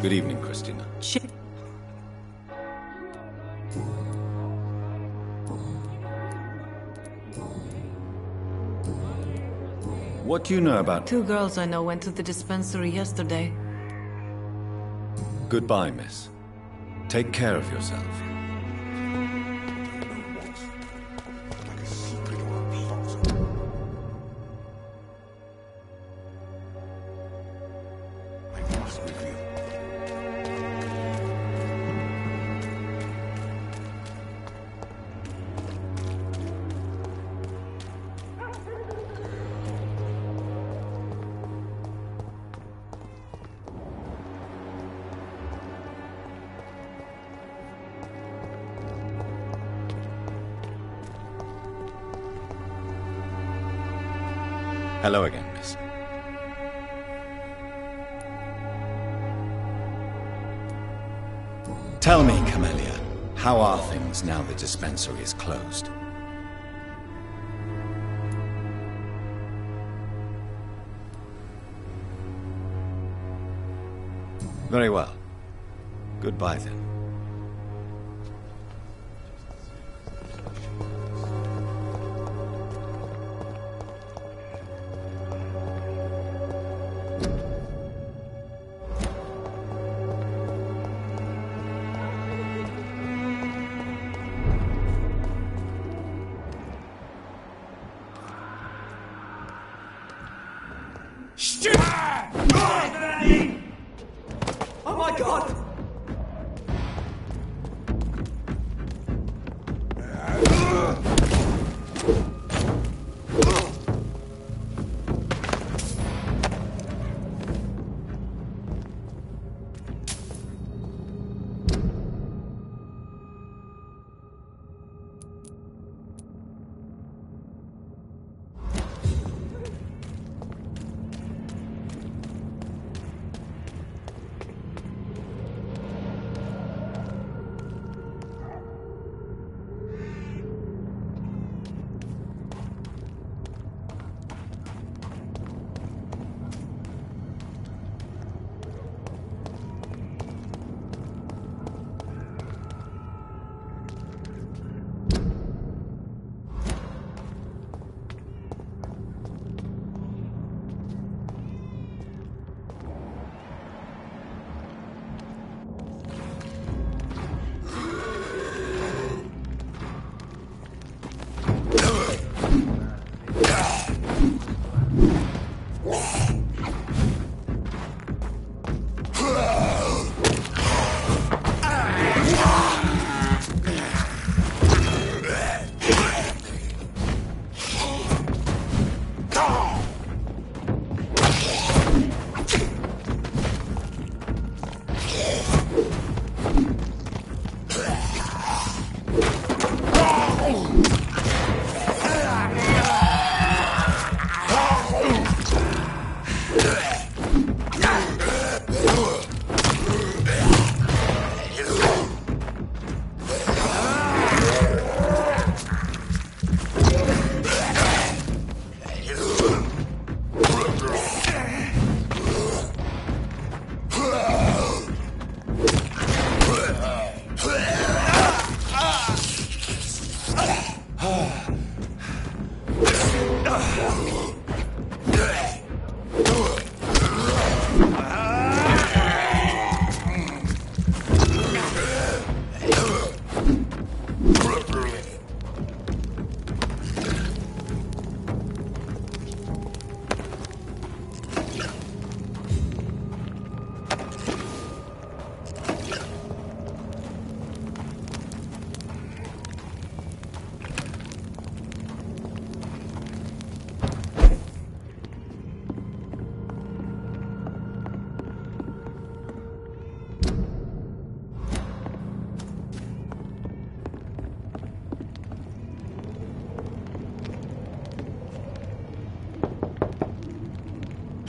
Good evening, Christina. What do you know about... Two girls I know went to the dispensary yesterday. Goodbye, miss. Take care of yourself. Hello again, miss. Tell me, Camellia, how are things now the dispensary is closed? Very well. Goodbye, then. Oh my God!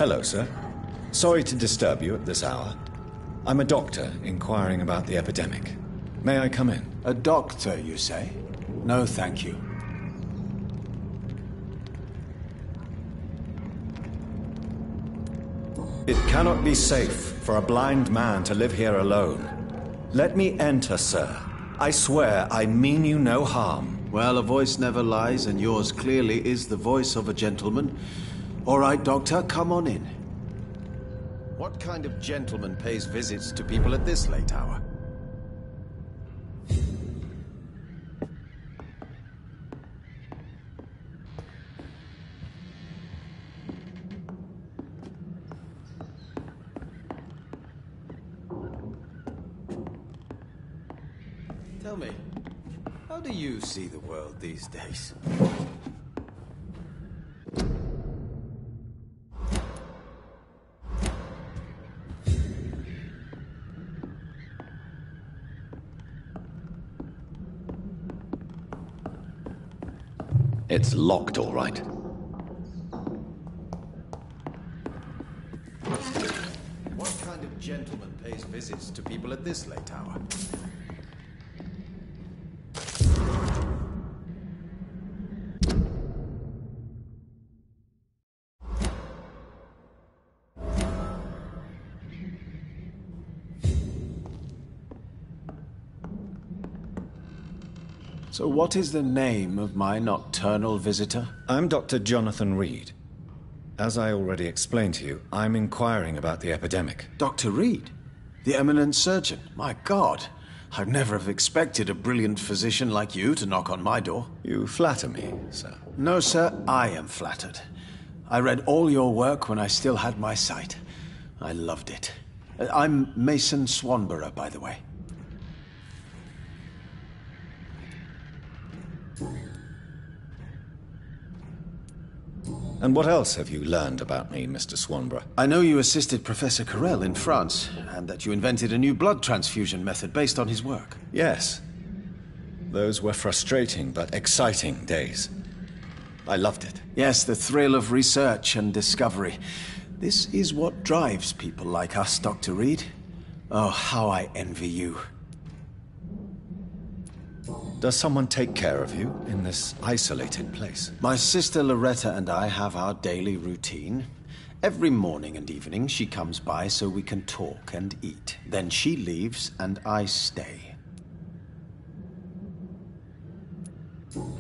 Hello, sir. Sorry to disturb you at this hour. I'm a doctor inquiring about the epidemic. May I come in? A doctor, you say? No, thank you. It cannot be safe for a blind man to live here alone. Let me enter, sir. I swear I mean you no harm. Well, a voice never lies, and yours clearly is the voice of a gentleman. All right, Doctor, come on in. What kind of gentleman pays visits to people at this late hour? Tell me, how do you see the world these days? It's locked, all right. What kind of gentleman pays visits to people at this late hour? So what is the name of my nocturnal visitor? I'm Dr. Jonathan Reed. As I already explained to you, I'm inquiring about the epidemic. Dr. Reed? The eminent surgeon? My God, I'd never have expected a brilliant physician like you to knock on my door. You flatter me, sir. No, sir, I am flattered. I read all your work when I still had my sight. I loved it. I'm Mason Swanborough, by the way. And what else have you learned about me, Mr. Swanborough? I know you assisted Professor Carrel in France, and that you invented a new blood transfusion method based on his work. Yes. Those were frustrating but exciting days. I loved it. Yes, the thrill of research and discovery. This is what drives people like us, Dr. Reed. Oh, how I envy you. Does someone take care of you in this isolated place? My sister Loretta and I have our daily routine. Every morning and evening she comes by so we can talk and eat. Then she leaves and I stay.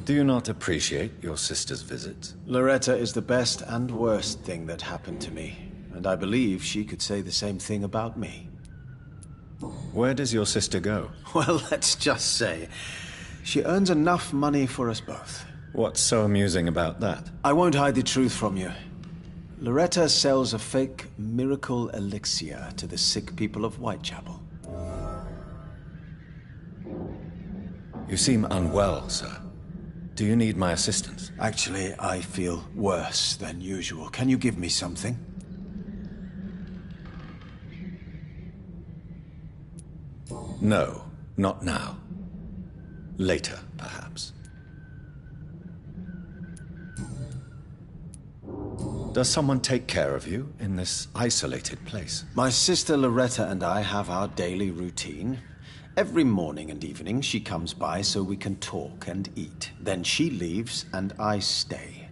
Do you not appreciate your sister's visits? Loretta is the best and worst thing that happened to me, and I believe she could say the same thing about me. Where does your sister go? Well, let's just say she earns enough money for us both. What's so amusing about that? I won't hide the truth from you. Loretta sells a fake miracle elixir to the sick people of Whitechapel. You seem unwell, sir. Do you need my assistance? Actually, I feel worse than usual. Can you give me something? No, not now. Later, perhaps. Does someone take care of you in this isolated place? My sister Loretta and I have our daily routine. Every morning and evening she comes by so we can talk and eat. Then she leaves and I stay.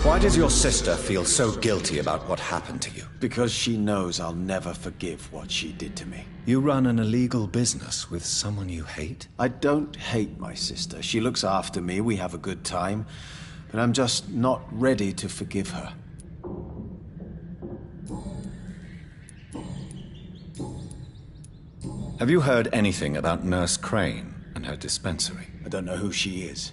Why does your sister feel so guilty about what happened to you? Because she knows I'll never forgive what she did to me. You run an illegal business with someone you hate? I don't hate my sister. She looks after me, we have a good time. But I'm just not ready to forgive her. Have you heard anything about Nurse Crane and her dispensary? I don't know who she is.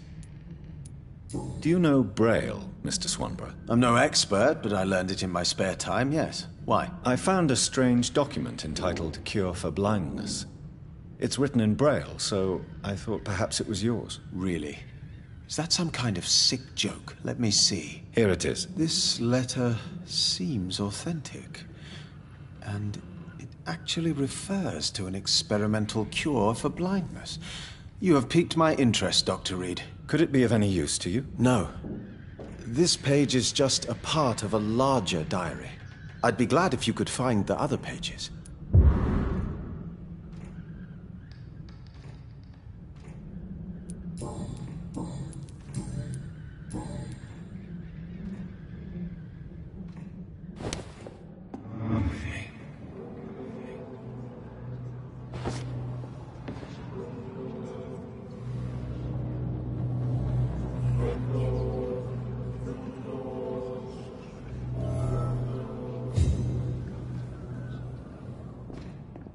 Do you know Braille, Mr. Swanborough? I'm no expert, but I learned it in my spare time, yes. Why? I found a strange document entitled Cure for Blindness. It's written in Braille, so I thought perhaps it was yours. Really? Is that some kind of sick joke? Let me see. Here it is. This letter seems authentic. And it actually refers to an experimental cure for blindness. You have piqued my interest, Dr. Reed. Could it be of any use to you? No. This page is just a part of a larger diary. I'd be glad if you could find the other pages.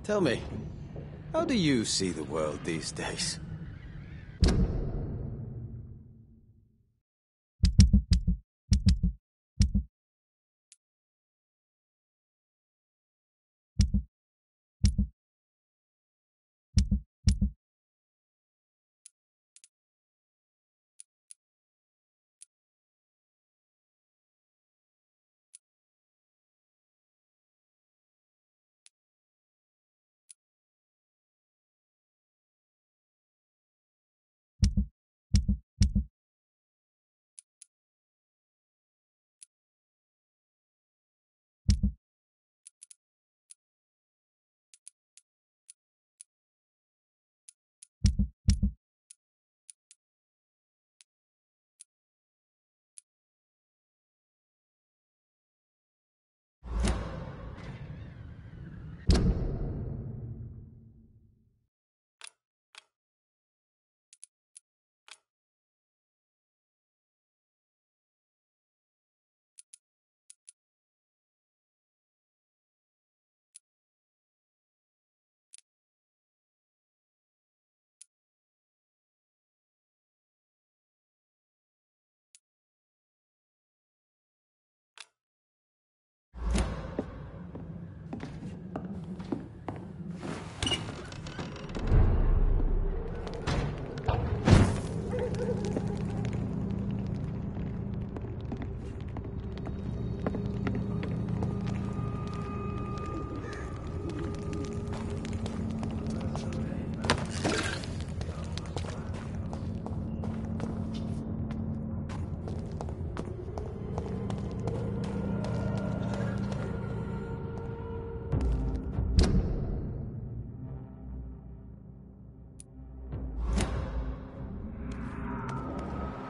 Tell me, how do you see the world these days?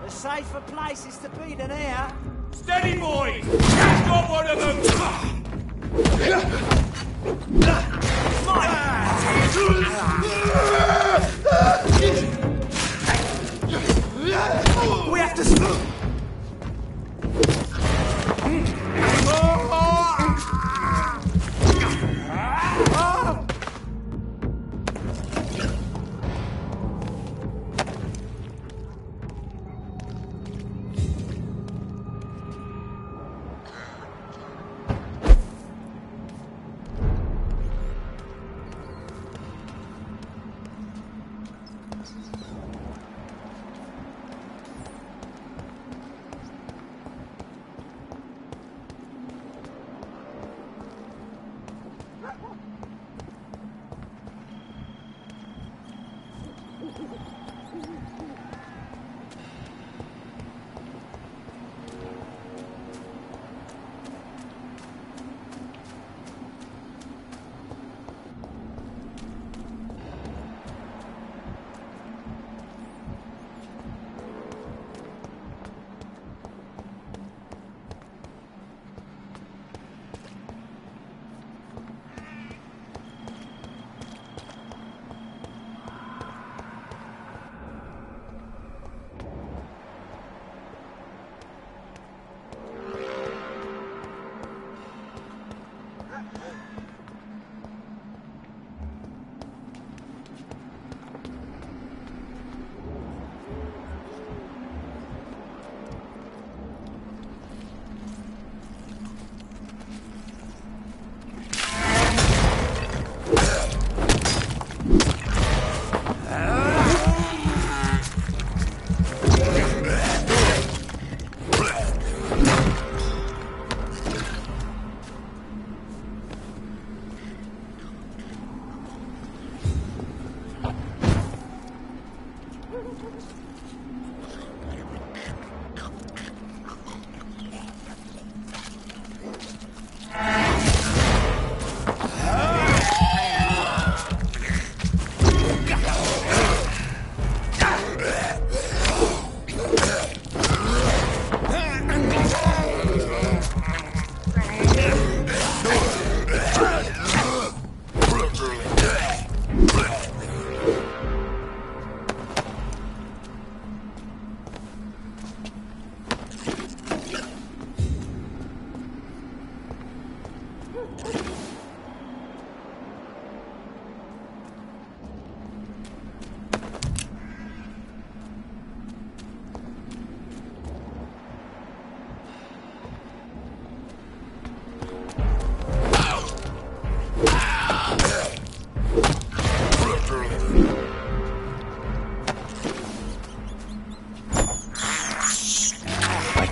Safer places to be than here. Steady, boys! That's got one of them! We have to...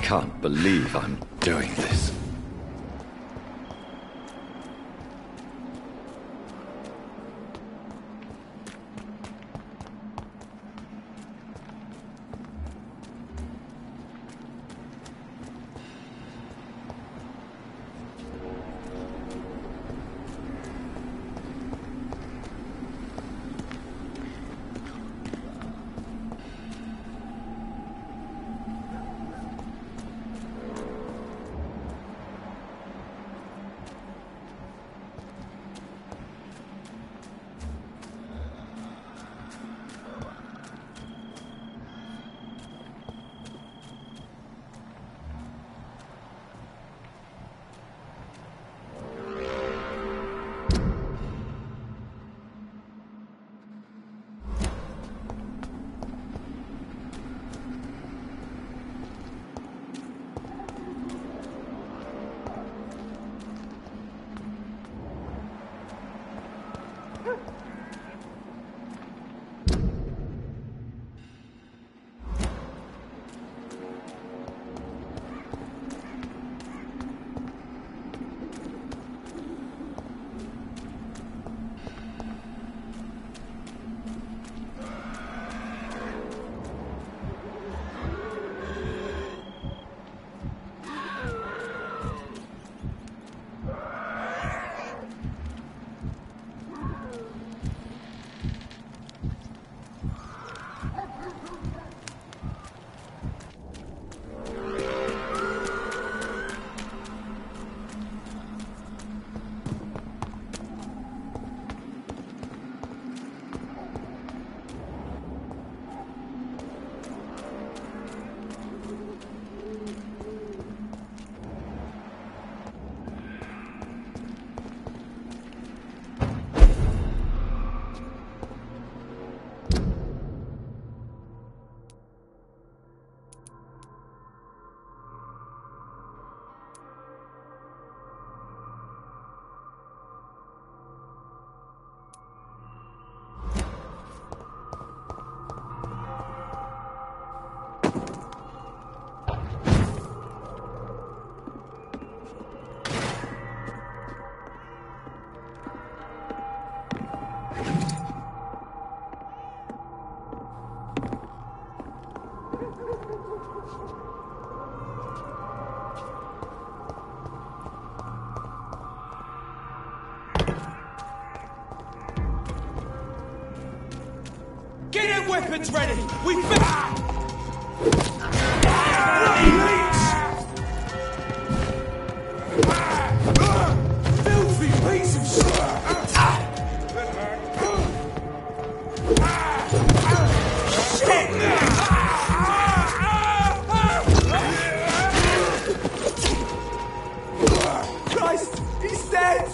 can't believe I'm doing this. Get them weapons ready! We filthy piece of shit! Christ! He's dead!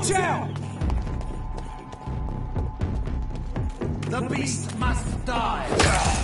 Watch out! The beast must die!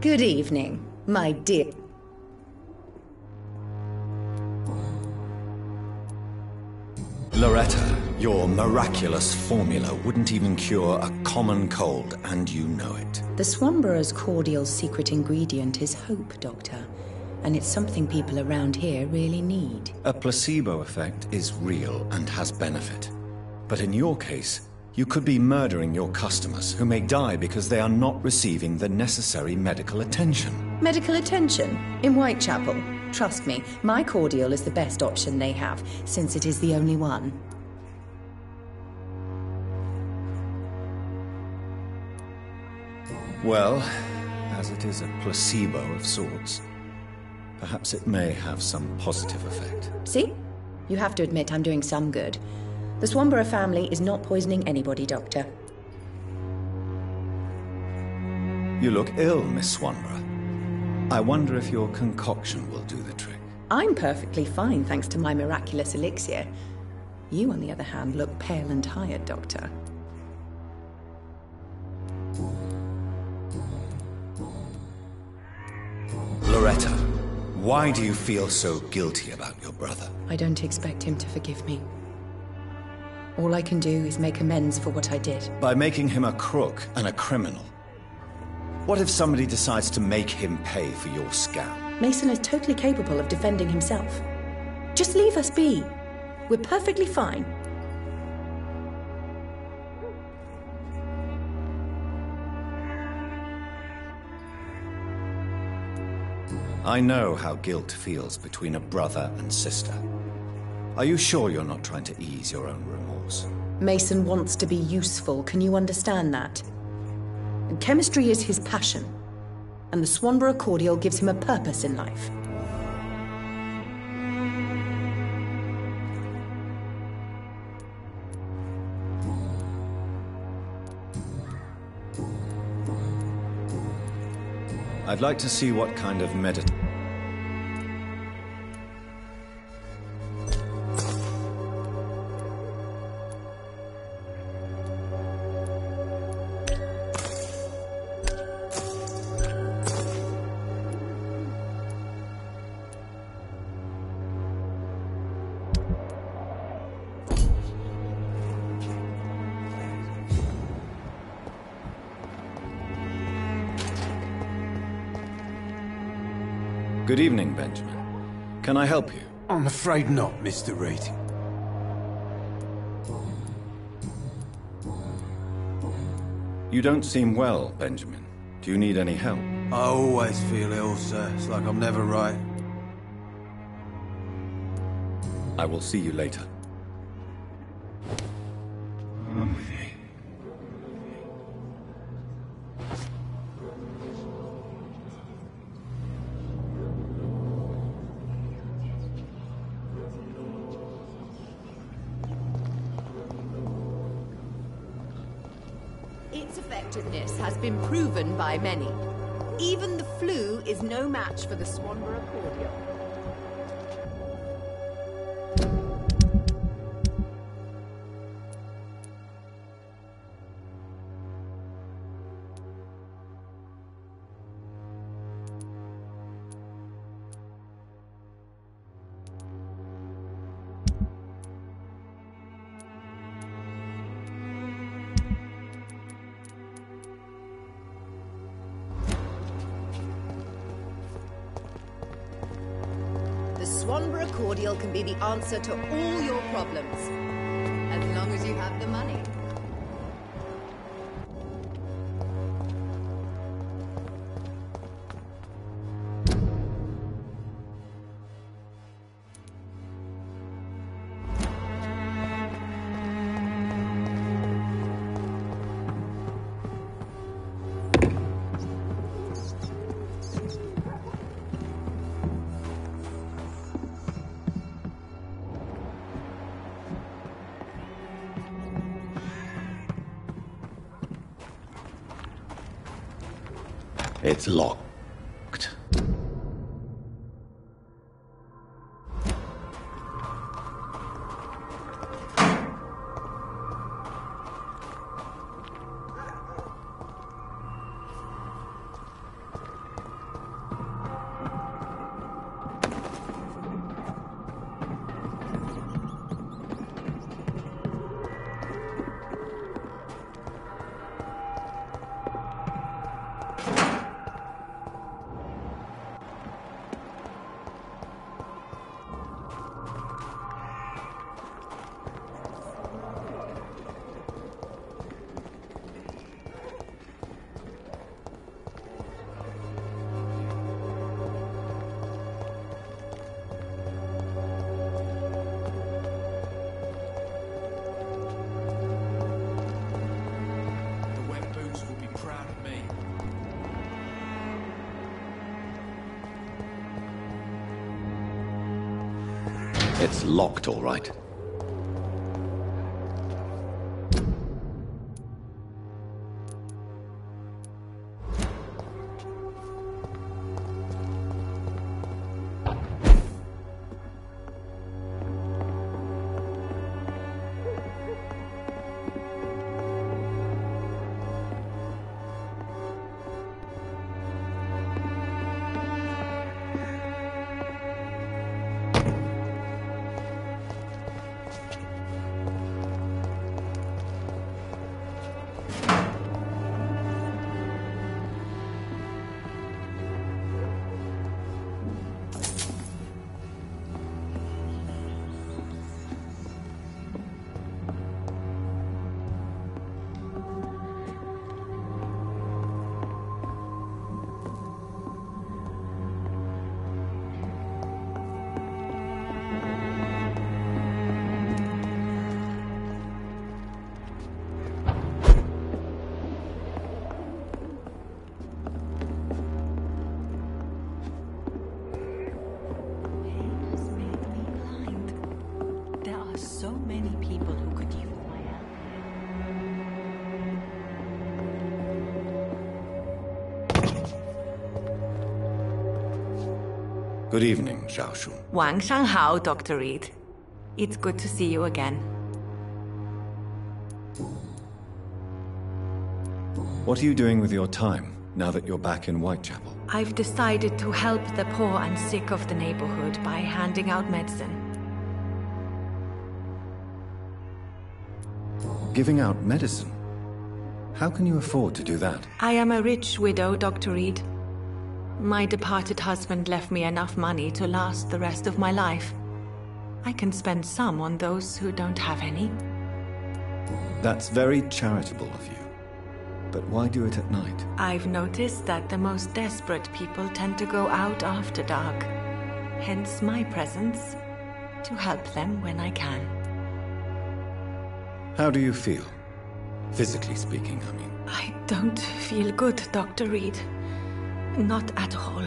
Good evening, my dear. Loretta, your miraculous formula wouldn't even cure a common cold, and you know it. The Swamborough's cordial secret ingredient is hope, Doctor. And it's something people around here really need. A placebo effect is real and has benefit. But in your case, you could be murdering your customers, who may die because they are not receiving the necessary medical attention. Medical attention? In Whitechapel? Trust me, my cordial is the best option they have, since it is the only one. Well, as it is a placebo of sorts, perhaps it may have some positive effect. See? You have to admit I'm doing some good. The Swamborough family is not poisoning anybody, Doctor. You look ill, Miss Swanborough. I wonder if your concoction will do the trick. I'm perfectly fine, thanks to my miraculous elixir. You, on the other hand, look pale and tired, Doctor. Loretta, why do you feel so guilty about your brother? I don't expect him to forgive me. All I can do is make amends for what I did. By making him a crook and a criminal. What if somebody decides to make him pay for your scam? Mason is totally capable of defending himself. Just leave us be. We're perfectly fine. I know how guilt feels between a brother and sister. Are you sure you're not trying to ease your own remorse? Mason wants to be useful, can you understand that? And chemistry is his passion, and the Swanborough cordial gives him a purpose in life. I'd like to see what kind of medit... Good evening, Benjamin. Can I help you? I'm afraid not, Mr. Reed. You don't seem well, Benjamin. Do you need any help? I always feel ill, sir. It's like I'm never right. I will see you later. Its effectiveness has been proven by many. Even the flu is no match for the Swanborough cordial. The Swanborough cordial can be the answer to all your problems, as long as you have the money. It's locked. It's locked, all right. Good evening, Xiaoxun. Wang Shanghao, Dr. Reed. It's good to see you again. What are you doing with your time, now that you're back in Whitechapel? I've decided to help the poor and sick of the neighborhood by handing out medicine. Giving out medicine? How can you afford to do that? I am a rich widow, Dr. Reed. My departed husband left me enough money to last the rest of my life. I can spend some on those who don't have any. That's very charitable of you. But why do it at night? I've noticed that the most desperate people tend to go out after dark. Hence my presence, to help them when I can. How do you feel? Physically speaking, I mean. I don't feel good, Dr. Reed. Not at all.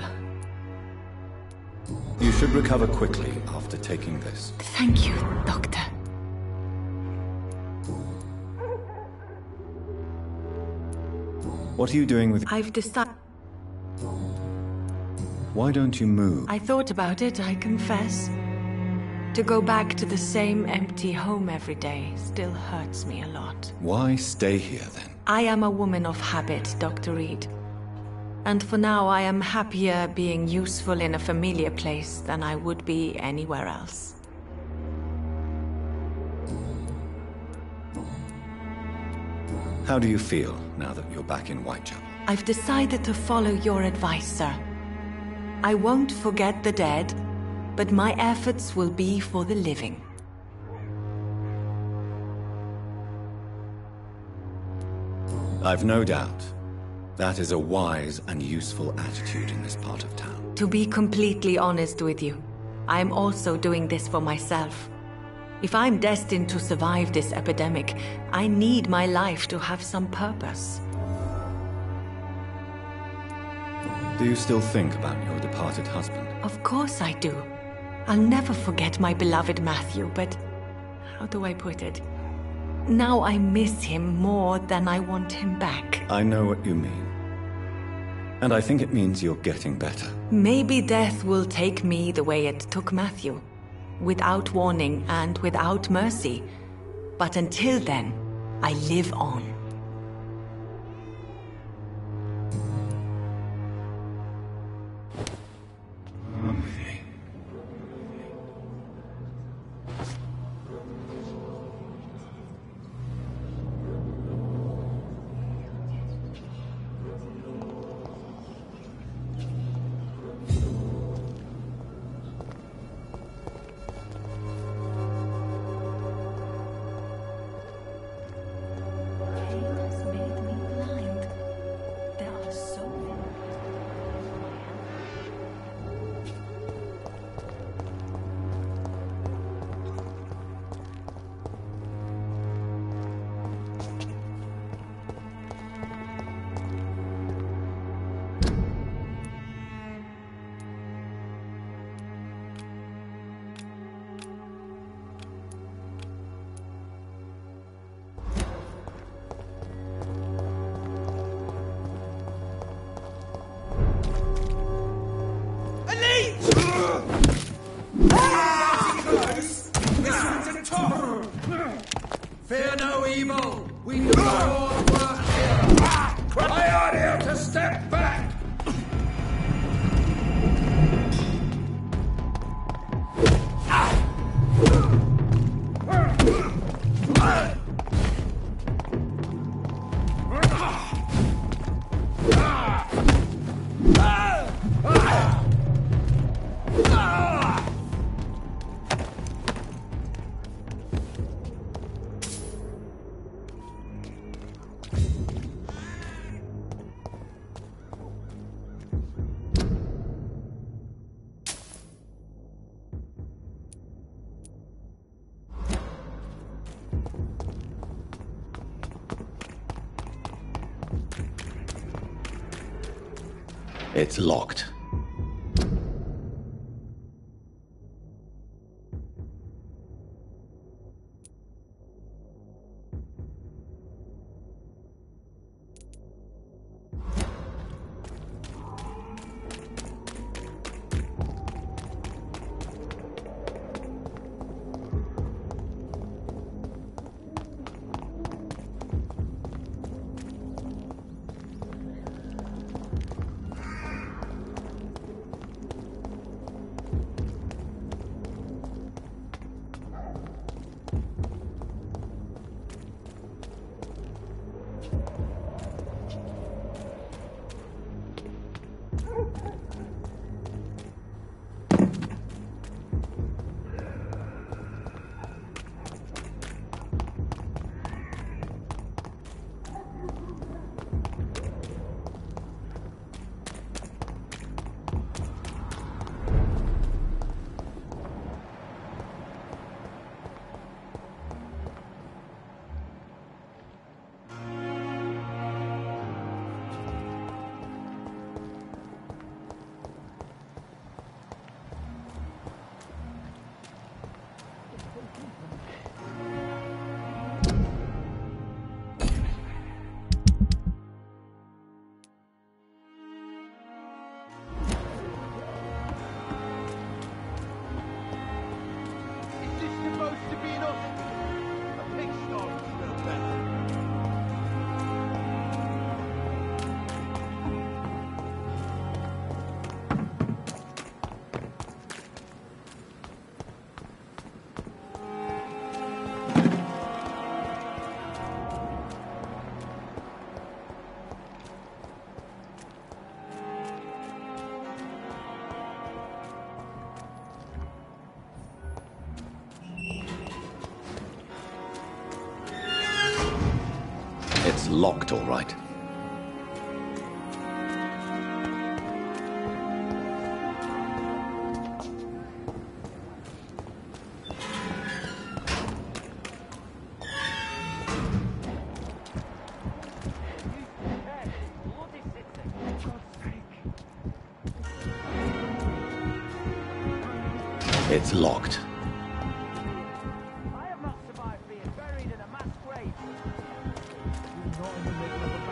You should recover quickly after taking this. Thank you, Doctor. What are you doing with... I've decided... Why don't you move? I thought about it, I confess. To go back to the same empty home every day still hurts me a lot. Why stay here, then? I am a woman of habit, Dr. Reed. And for now, I am happier being useful in a familiar place than I would be anywhere else. How do you feel now that you're back in Whitechapel? I've decided to follow your advice, sir. I won't forget the dead, but my efforts will be for the living. I've no doubt. That is a wise and useful attitude in this part of town. To be completely honest with you, I am also doing this for myself. If I'm destined to survive this epidemic, I need my life to have some purpose. Do you still think about your departed husband? Of course I do. I'll never forget my beloved Matthew, but how do I put it? Now I miss him more than I want him back. I know what you mean. And I think it means you're getting better. Maybe death will take me the way it took Matthew. Without warning and without mercy. But until then, I live on. Fear no evil. We do all work here. I order you to step back. It's locked. locked, all right. It's locked. I have not survived being buried in a mass grave. Not in the middle of a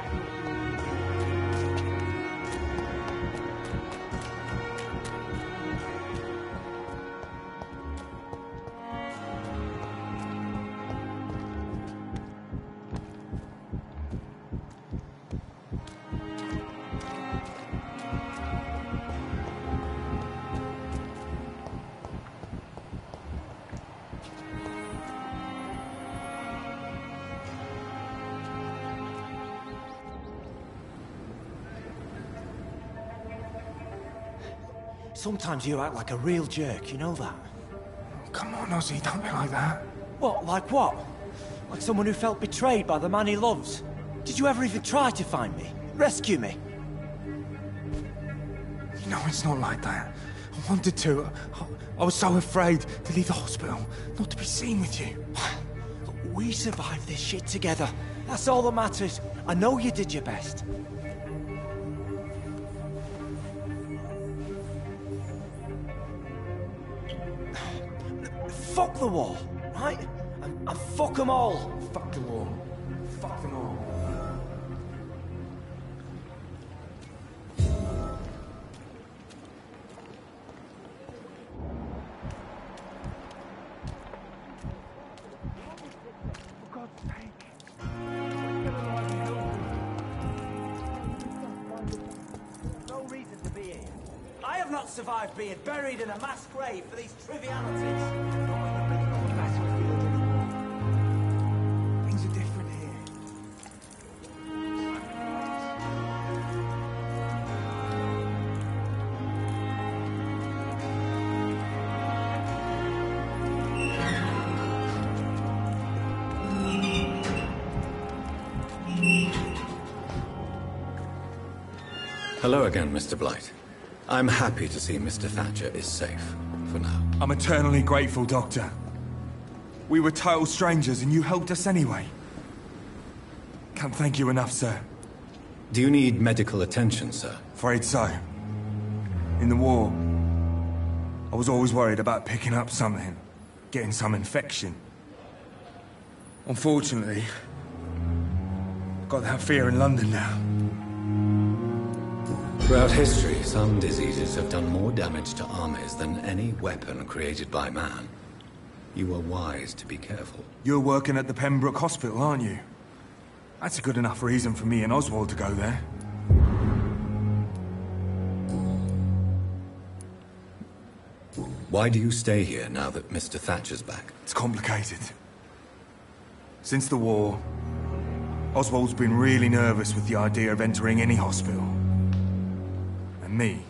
Sometimes you act like a real jerk, you know that? Come on, Ozzy, don't be like that. What, like what? Like someone who felt betrayed by the man he loves? Did you ever even try to find me? Rescue me? You know, it's not like that. I wanted to. I was so afraid to leave the hospital, not to be seen with you. Look, we survived this shit together. That's all that matters. I know you did your best. Fuck the war, right? And fuck them all. Fuck the war. Fuck them all. For God's sake. no reason to be here. I have not survived being buried in a mass grave for these trivialities. Things are different here. Hello again, Mr. Blight. I'm happy to see Mr. Thatcher is safe, for now. I'm eternally grateful, Doctor. We were total strangers and you helped us anyway. Can't thank you enough, sir. Do you need medical attention, sir? Afraid so. In the war, I was always worried about picking up something, getting some infection. Unfortunately, I've got that fear in London now. Throughout history, some diseases have done more damage to armies than any weapon created by man. You were wise to be careful. You're working at the Pembroke Hospital, aren't you? That's a good enough reason for me and Oswald to go there. Why do you stay here now that Mr. Thatcher's back? It's complicated. Since the war, Oswald's been really nervous with the idea of entering any hospital. And me,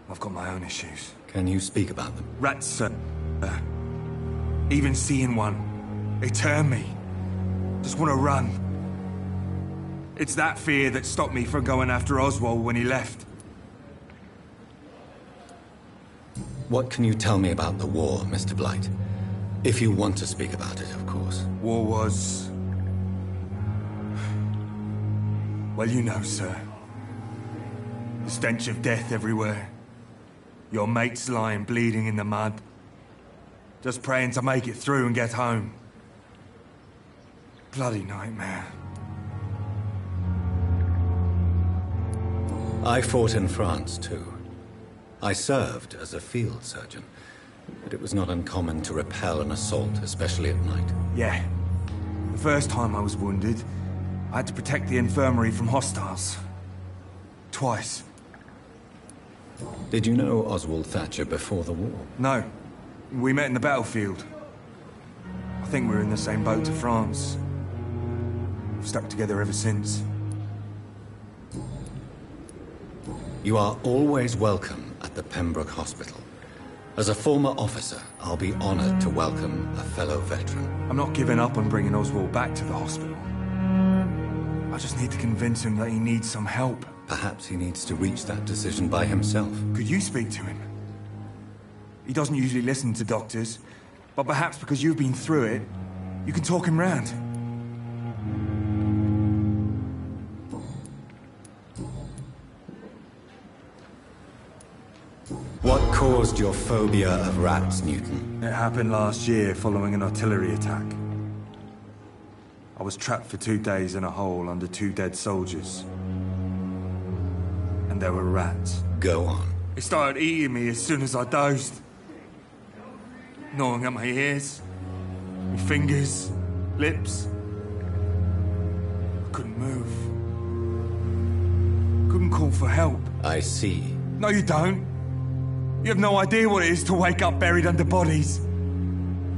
I've got my own issues. Can you speak about them? Rats, sir. Even seeing one, they turn me. Just want to run. It's that fear that stopped me from going after Oswald when he left. What can you tell me about the war, Mr. Blight? If you want to speak about it, of course. War was... well, you know, sir. The stench of death everywhere. Your mates lying bleeding in the mud. Just praying to make it through and get home. Bloody nightmare. I fought in France, too. I served as a field surgeon, but it was not uncommon to repel an assault, especially at night. Yeah. The first time I was wounded, I had to protect the infirmary from hostiles. Twice. Did you know Oswald Thatcher before the war? No. We met in the battlefield. I think we were in the same boat to France. We've stuck together ever since. You are always welcome at the Pembroke Hospital. As a former officer, I'll be honored to welcome a fellow veteran. I'm not giving up on bringing Oswald back to the hospital. I just need to convince him that he needs some help. Perhaps he needs to reach that decision by himself. Could you speak to him? He doesn't usually listen to doctors, but perhaps because you've been through it, you can talk him round. What caused your phobia of rats, Newton? It happened last year following an artillery attack. I was trapped for 2 days in a hole under 2 dead soldiers. And there were rats. Go on. They started eating me as soon as I dozed. Gnawing at my ears, my fingers, lips. I couldn't move. Couldn't call for help. I see. No, you don't. You have no idea what it is to wake up buried under bodies.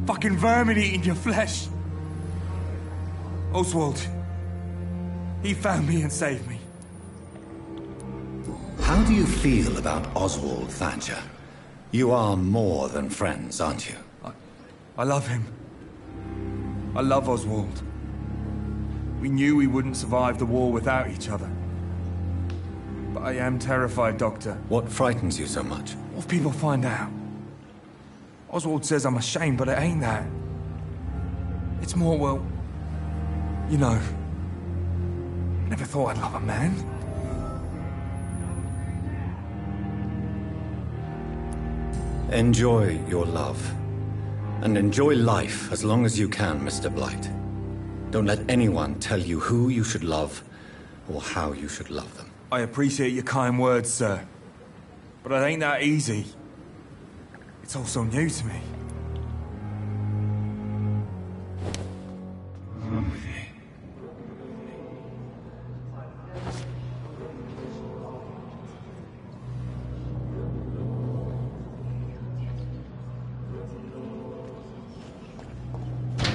Fucking vermin eating your flesh. Oswald. He found me and saved me. How do you feel about Oswald Thatcher? You are more than friends, aren't you? I love him. I love Oswald. We knew we wouldn't survive the war without each other. But I am terrified, Doctor. What frightens you so much? What if people find out? Oswald says I'm ashamed, but it ain't that. It's more, well, you know, I never thought I'd love a man. Enjoy your love. And enjoy life as long as you can, Mr. Blight. Don't let anyone tell you who you should love or how you should love them. I appreciate your kind words, sir. But it ain't that easy. It's all so new to me.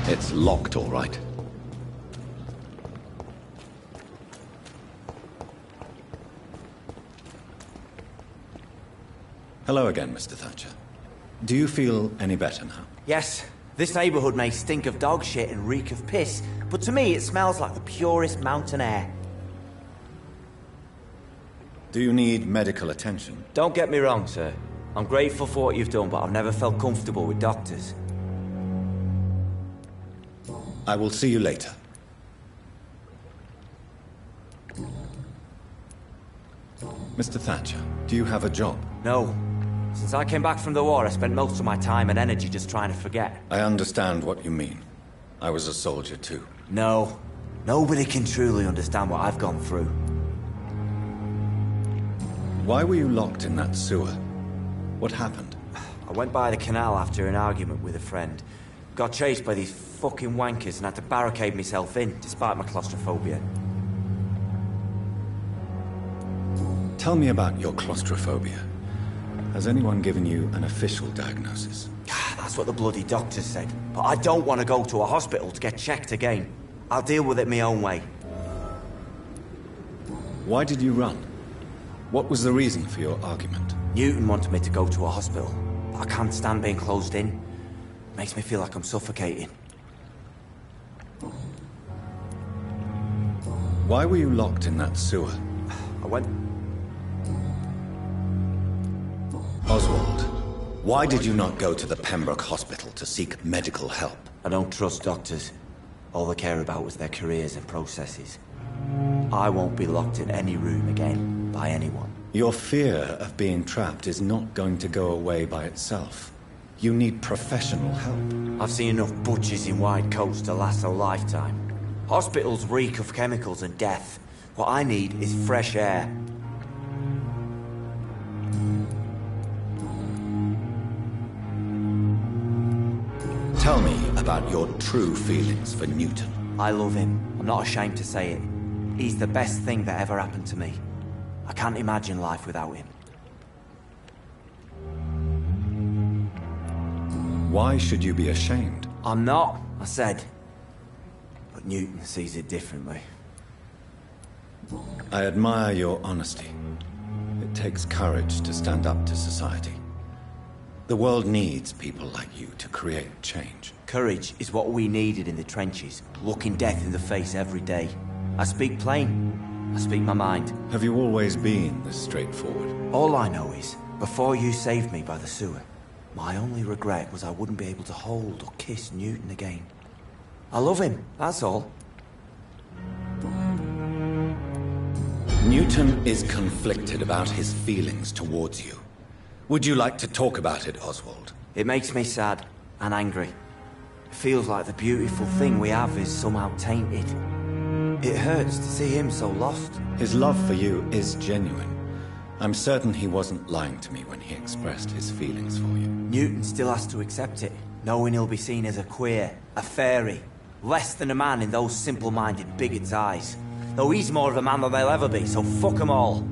It's locked, all right. Hello again, Mr. Thatcher. Do you feel any better now? Yes. This neighborhood may stink of dog shit and reek of piss, but to me it smells like the purest mountain air. Do you need medical attention? Don't get me wrong, sir. I'm grateful for what you've done, but I've never felt comfortable with doctors. I will see you later. Mr. Thatcher, do you have a job? No. Since I came back from the war, I spent most of my time and energy just trying to forget. I understand what you mean. I was a soldier too. No. Nobody can truly understand what I've gone through. Why were you locked in that sewer? What happened? I went by the canal after an argument with a friend. Got chased by these fucking wankers and had to barricade myself in, despite my claustrophobia. Tell me about your claustrophobia. Has anyone given you an official diagnosis? That's what the bloody doctors said. But I don't want to go to a hospital to get checked again. I'll deal with it my own way. Why did you run? What was the reason for your argument? Newton wanted me to go to a hospital, but I can't stand being closed in. Makes me feel like I'm suffocating. Why were you locked in that sewer? I went... Oswald, why did you not go to the Pembroke Hospital to seek medical help? I don't trust doctors. All they care about was their careers and processes. I won't be locked in any room again by anyone. Your fear of being trapped is not going to go away by itself. You need professional help. I've seen enough butchers in white coats to last a lifetime. Hospitals reek of chemicals and death. What I need is fresh air. Tell me about your true feelings for Newton. I love him. I'm not ashamed to say it. He's the best thing that ever happened to me. I can't imagine life without him. Why should you be ashamed? I'm not, I said. But Newton sees it differently. I admire your honesty. It takes courage to stand up to society. The world needs people like you to create change. Courage is what we needed in the trenches, looking death in the face every day. I speak plain. I speak my mind. Have you always been this straightforward? All I know is, before you saved me by the sewer, my only regret was I wouldn't be able to hold or kiss Newton again. I love him, that's all. Newton is conflicted about his feelings towards you. Would you like to talk about it, Oswald? It makes me sad and angry. It feels like the beautiful thing we have is somehow tainted. It hurts to see him so lost. His love for you is genuine. I'm certain he wasn't lying to me when he expressed his feelings for you. Newton still has to accept it, knowing he'll be seen as a queer, a fairy, less than a man in those simple-minded bigots' eyes. Though he's more of a man than they'll ever be, so fuck them all.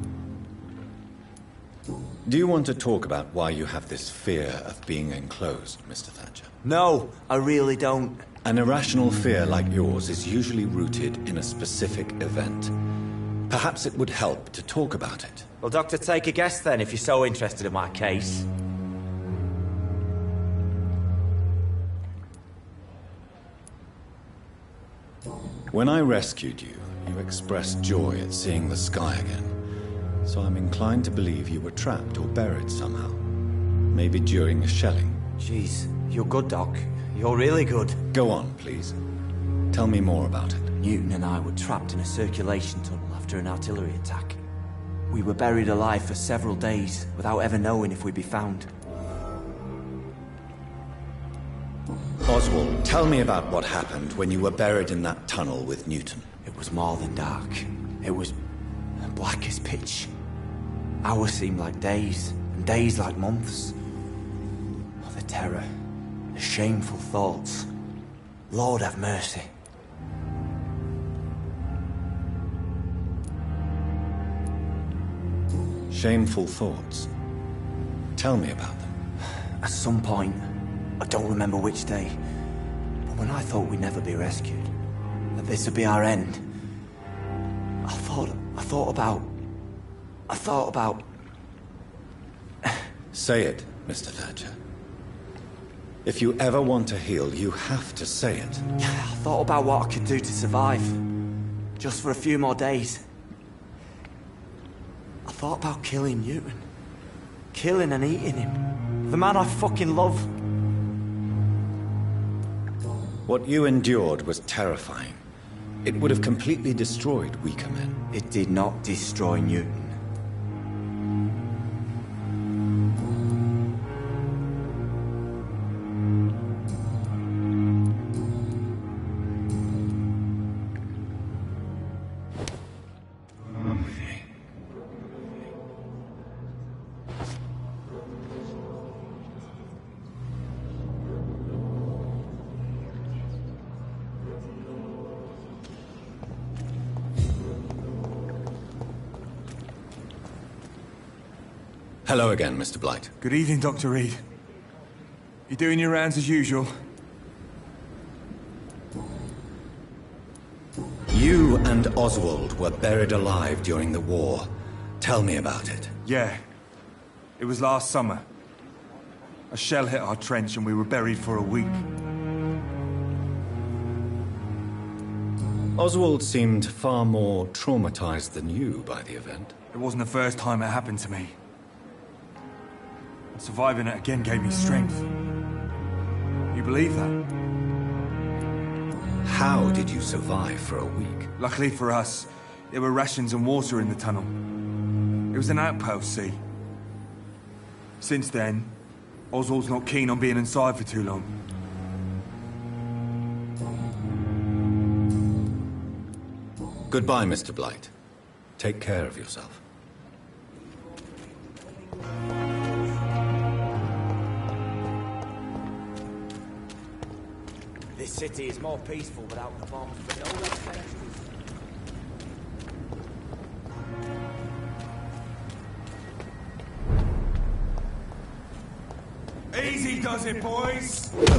Do you want to talk about why you have this fear of being enclosed, Mr. Thatcher? No, I really don't. An irrational fear like yours is usually rooted in a specific event. Perhaps it would help to talk about it. Well, Doctor, take a guess then, if you're so interested in my case. When I rescued you, you expressed joy at seeing the sky again. So I'm inclined to believe you were trapped or buried somehow. Maybe during a shelling. Jeez, you're good, Doc. You're really good. Go on, please. Tell me more about it. Newton and I were trapped in a circulation tunnel after an artillery attack. We were buried alive for several days, without ever knowing if we'd be found. Oswald, tell me about what happened when you were buried in that tunnel with Newton. It was more than dark. It was black as pitch. Hours seemed like days, and days like months. Oh, the terror, the shameful thoughts. Lord have mercy. Shameful thoughts. Tell me about them. At some point, I don't remember which day, but when I thought we'd never be rescued, that this would be our end, I thought about... Say it, Mr. Thatcher. If you ever want to heal, you have to say it. I thought about what I could do to survive, just for a few more days. I thought about killing Newton. Killing and eating him. The man I fucking love. What you endured was terrifying. It would have completely destroyed weaker men. It did not destroy Newton. Hello again, Mr. Blight. Good evening, Dr. Reed. You doing your rounds as usual? You and Oswald were buried alive during the war. Tell me about it. Yeah. It was last summer. A shell hit our trench and we were buried for a week. Oswald seemed far more traumatized than you by the event. It wasn't the first time it happened to me. Surviving it again gave me strength. You believe that? How did you survive for a week? Luckily for us, there were rations and water in the tunnel. It was an outpost, see? Since then, Oswald's not keen on being inside for too long. Goodbye, Mr. Blight. Take care of yourself. This city is more peaceful without the bombs, but no less dangerous. Easy does it, boys! Dig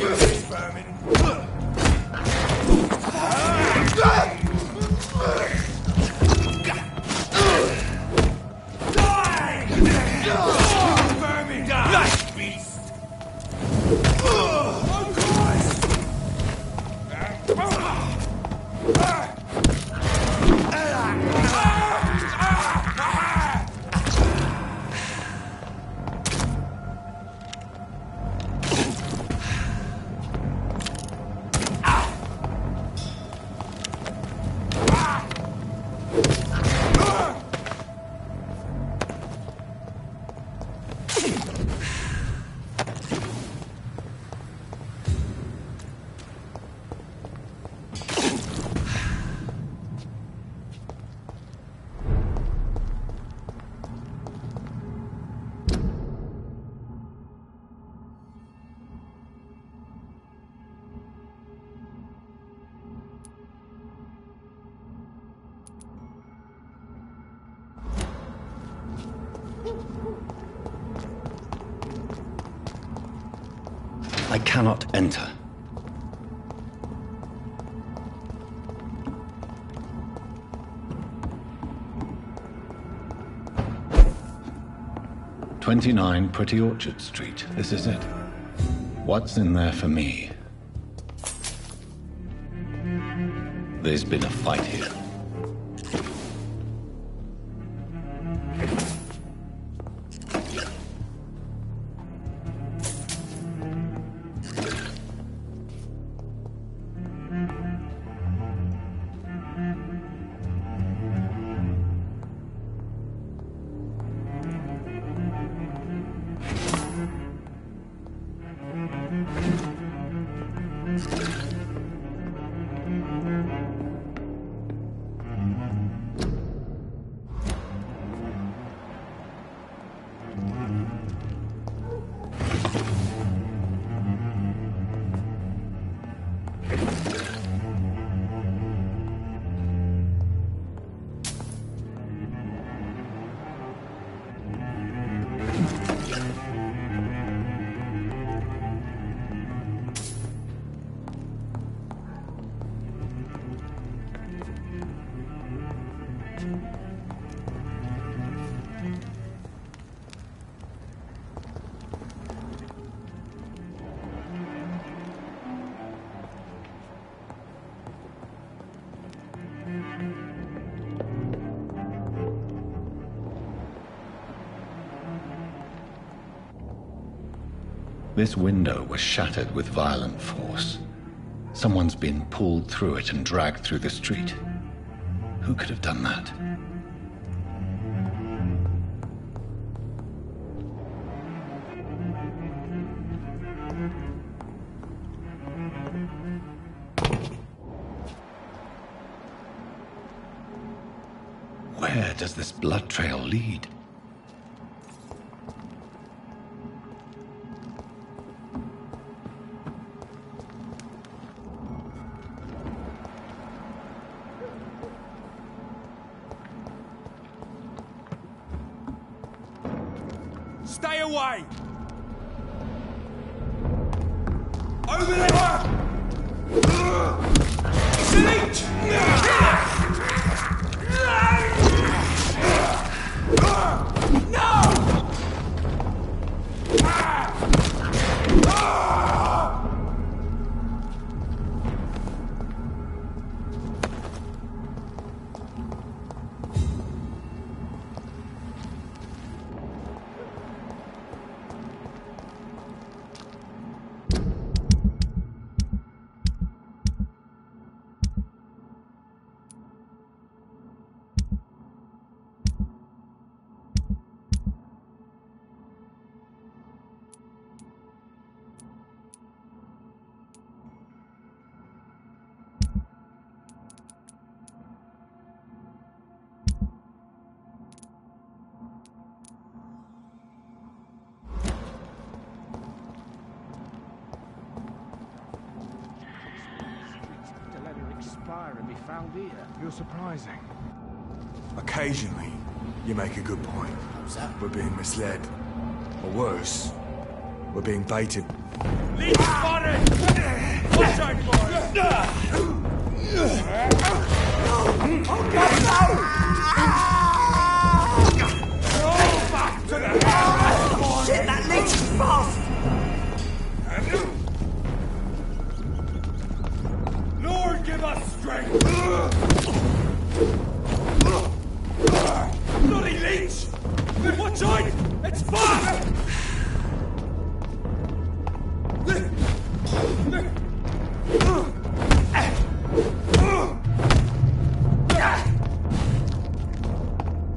this, vermin! Die! Vermin! Die, beast! Oh, Christ! I cannot enter. "29 Pretty Orchard Street. This is it. What's in there for me?" There's been a fight here. This window was shattered with violent force. Someone's been pulled through it and dragged through the street. Who could have done that? Where does this blood trail lead? Stay away! Over there! Sleet! No! And be found here. You're surprising. Occasionally, you make a good point. We're being misled. Or worse, we're being baited. Leave spotted! Watch out, boys! Oh, God, no! Roll back to the house! Shit, that leech is fast! Lord, give us strength! Bloody leech! Watch out! It's fast!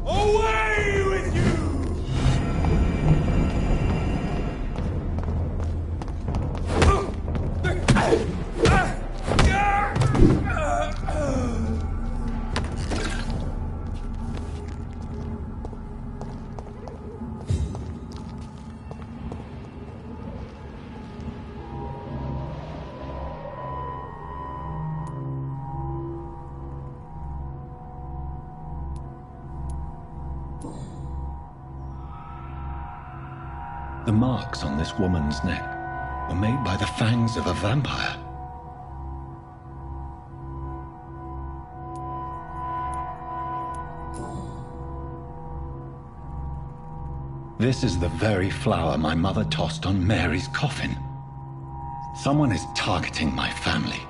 Away with you! The marks on this woman's neck. were made by the fangs of a vampire. This is the very flower my mother tossed on Mary's coffin. Someone is targeting my family.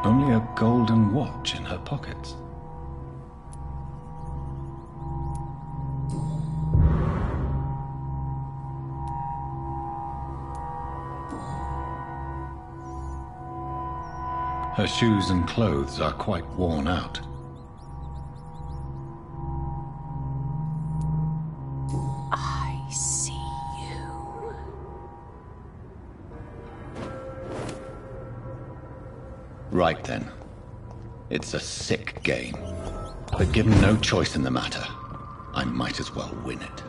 Only a golden watch in her pockets. Her shoes and clothes are quite worn out. I see you. Right then. It's a sick game. But given no choice in the matter, I might as well win it.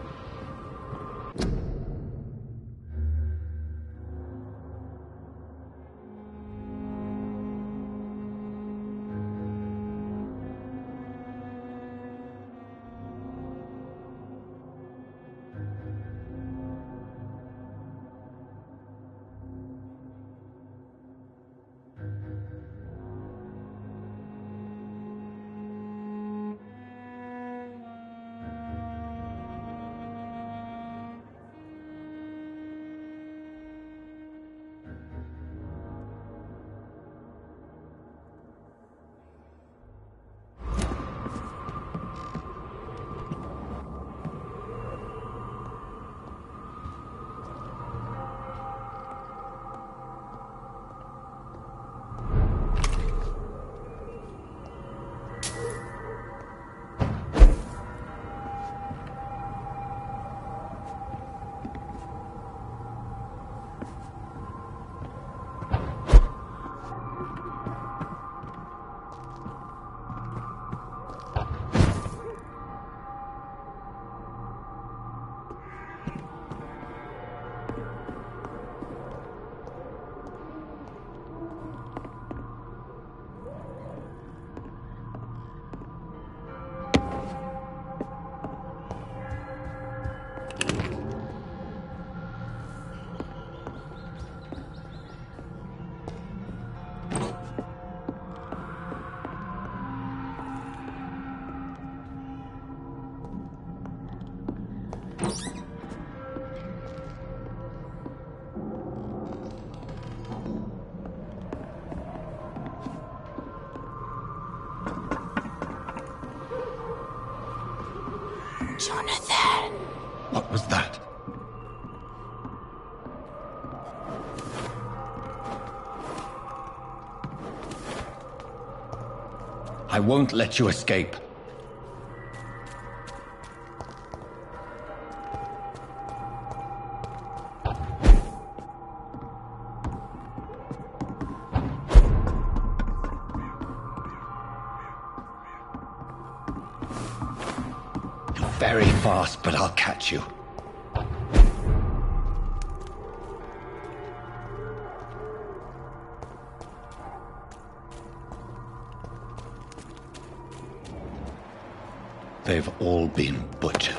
Jonathan. What was that? I won't let you escape. You're very fast, but I'll catch you. They've all been butchered.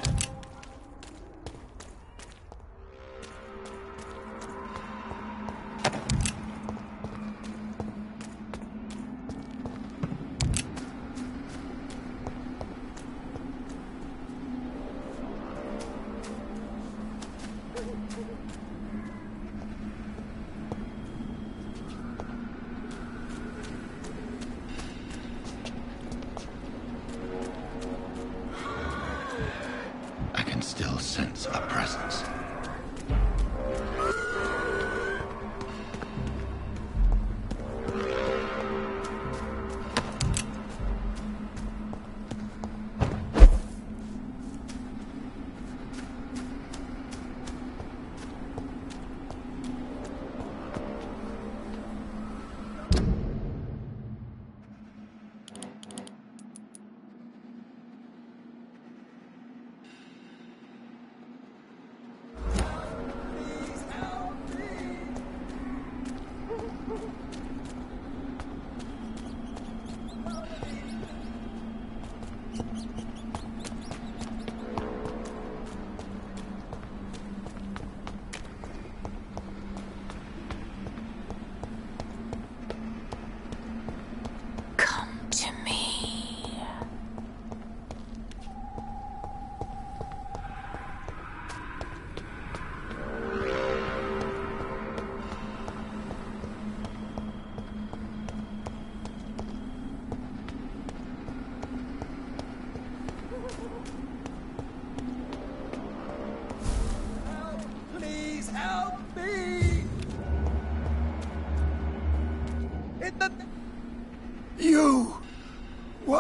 Still sense a presence.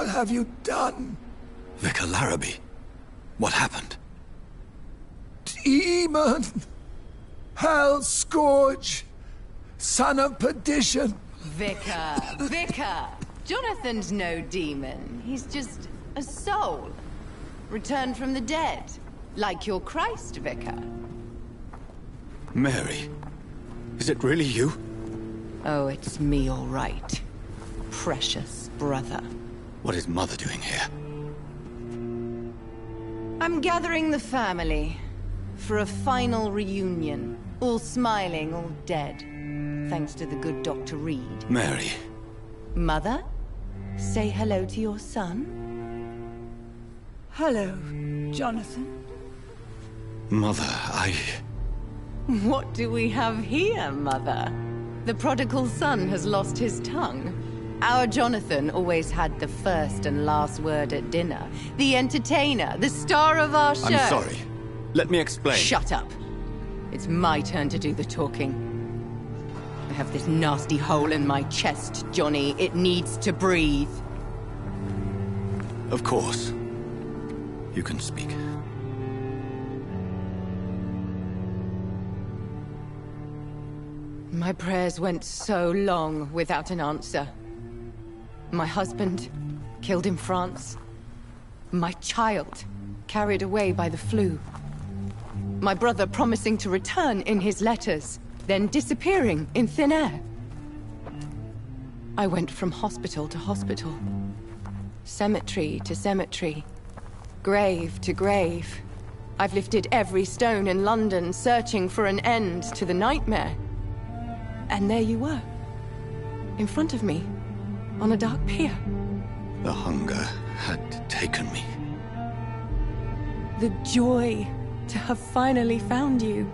What have you done? Vicar Larrabee, what happened? Demon! Hell scourge! Son of perdition! Vicar! Jonathan's no demon. He's just a soul. Returned from the dead. Like your Christ, Vicar. Mary, is it really you? Oh, it's me, all right. Precious brother. What is Mother doing here? I'm gathering the family for a final reunion. All smiling, all dead. Thanks to the good Dr. Reed. Mary. Mother, say hello to your son. Hello, Jonathan. Mother, What do we have here, Mother? The prodigal son has lost his tongue. Our Jonathan always had the first and last word at dinner. The entertainer, the star of our show. I'm sorry. Let me explain. Shut up. It's my turn to do the talking. I have this nasty hole in my chest, Johnny. It needs to breathe. Of course. You can speak. My prayers went so long without an answer. My husband, killed in France. My child, carried away by the flu. My brother promising to return in his letters, then disappearing in thin air. I went from hospital to hospital. Cemetery to cemetery. Grave to grave. I've lifted every stone in London, searching for an end to the nightmare. And there you were. In front of me. On a dark pier. The hunger had taken me. The joy to have finally found you.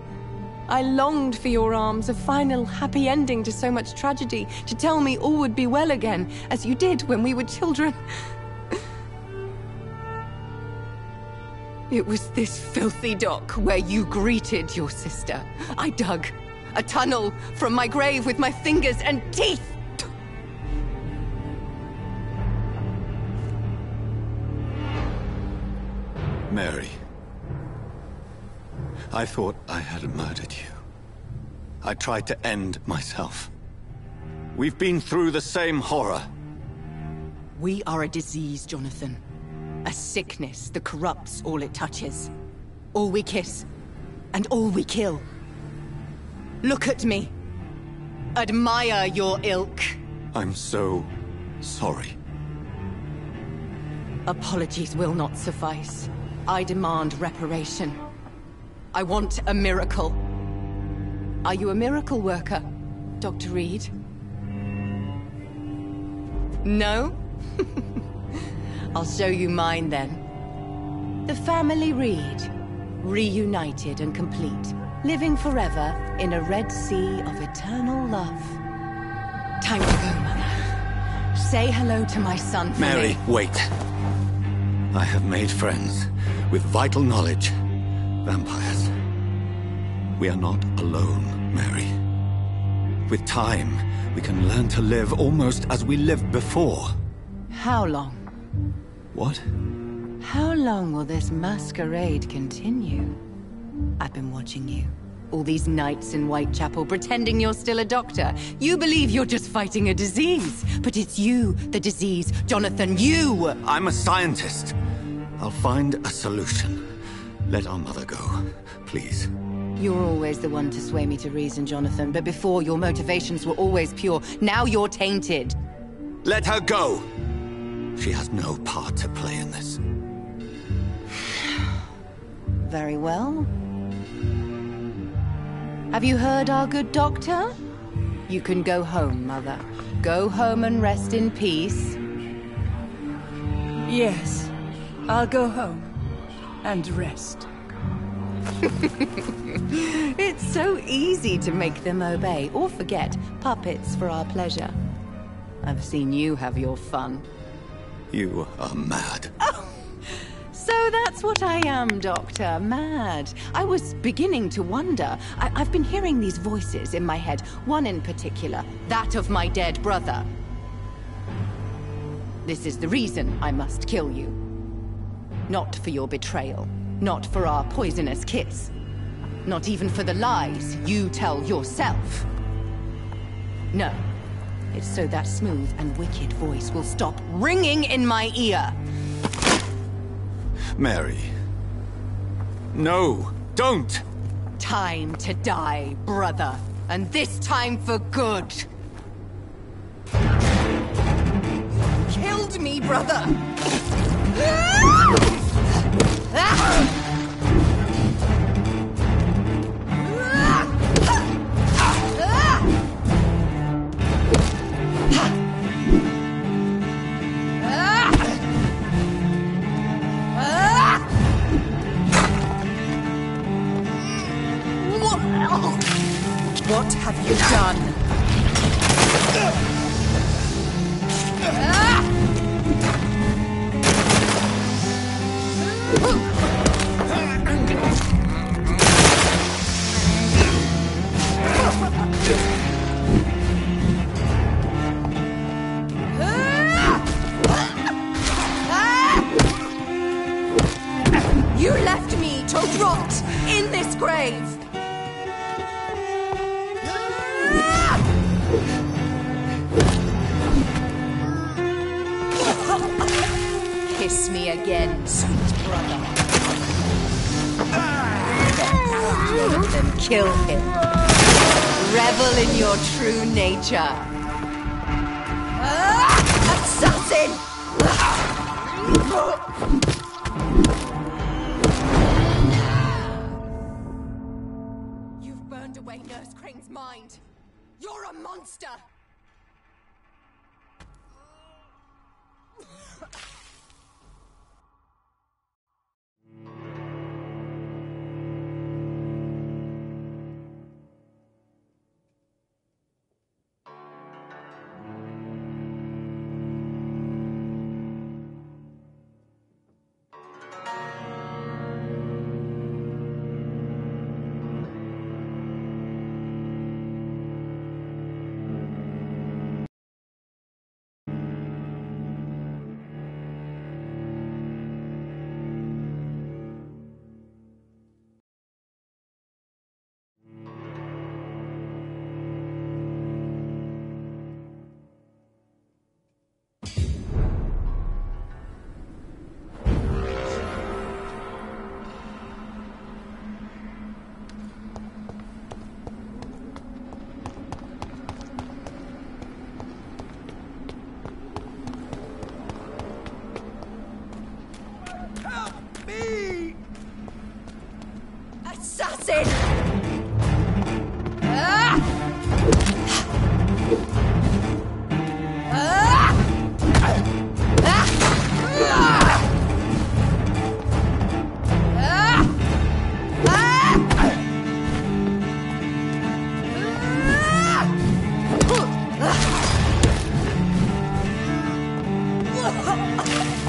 I longed for your arms, a final happy ending to so much tragedy, to tell me all would be well again, as you did when we were children. It was this filthy dock where you greeted your sister. I dug a tunnel from my grave with my fingers and teeth. Mary. I thought I had murdered you. I tried to end myself. We've been through the same horror. We are a disease, Jonathan. A sickness that corrupts all it touches. All we kiss, and all we kill. Look at me. Admire your ilk. I'm so sorry. Apologies will not suffice. I demand reparation. I want a miracle. Are you a miracle worker, Dr. Reed? No? I'll show you mine then. The family Reed, reunited and complete, living forever in a red sea of eternal love. Time to go, Mother. Say hello to my son for Mary, me. wait. I have made friends with vital knowledge. Vampires. We are not alone, Mary. With time, we can learn to live almost as we lived before. How long? What? How long will this masquerade continue? I've been watching you. All these nights in Whitechapel, pretending you're still a doctor. You believe you're just fighting a disease. But it's you, the disease. Jonathan, you! I'm a scientist. I'll find a solution. Let our mother go, please. You're always the one to sway me to reason, Jonathan. But before, your motivations were always pure. Now you're tainted. Let her go! She has no part to play in this. Very well. Have you heard our good doctor? You can go home, Mother. Go home and rest in peace. Yes, I'll go home and rest. It's so easy to make them obey or forget. Puppets for our pleasure. I've seen you have your fun. You are mad. Oh, so that's what I am, Doctor. Mad. I was beginning to wonder. I've been hearing these voices in my head. One in particular. That of my dead brother. This is the reason I must kill you. Not for your betrayal, not for our poisonous kiss, not even for the lies you tell yourself. No, it's so that smooth and wicked voice will stop ringing in my ear. Mary. No, don't! Time to die, brother. And this time for good. Killed me, brother! What have you done? You left me to rot in this grave. Kiss me again, sweet brother. Then kill him. Revel in your true nature. Assassin! You've burned away Nurse Crane's mind. You're a monster! Assassin!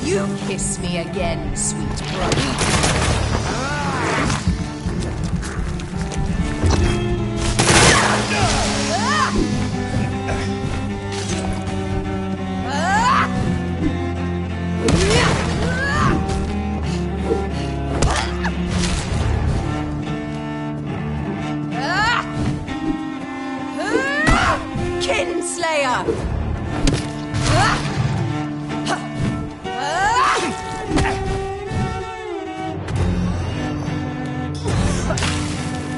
You kiss me again, sweet brother. Kinslayer!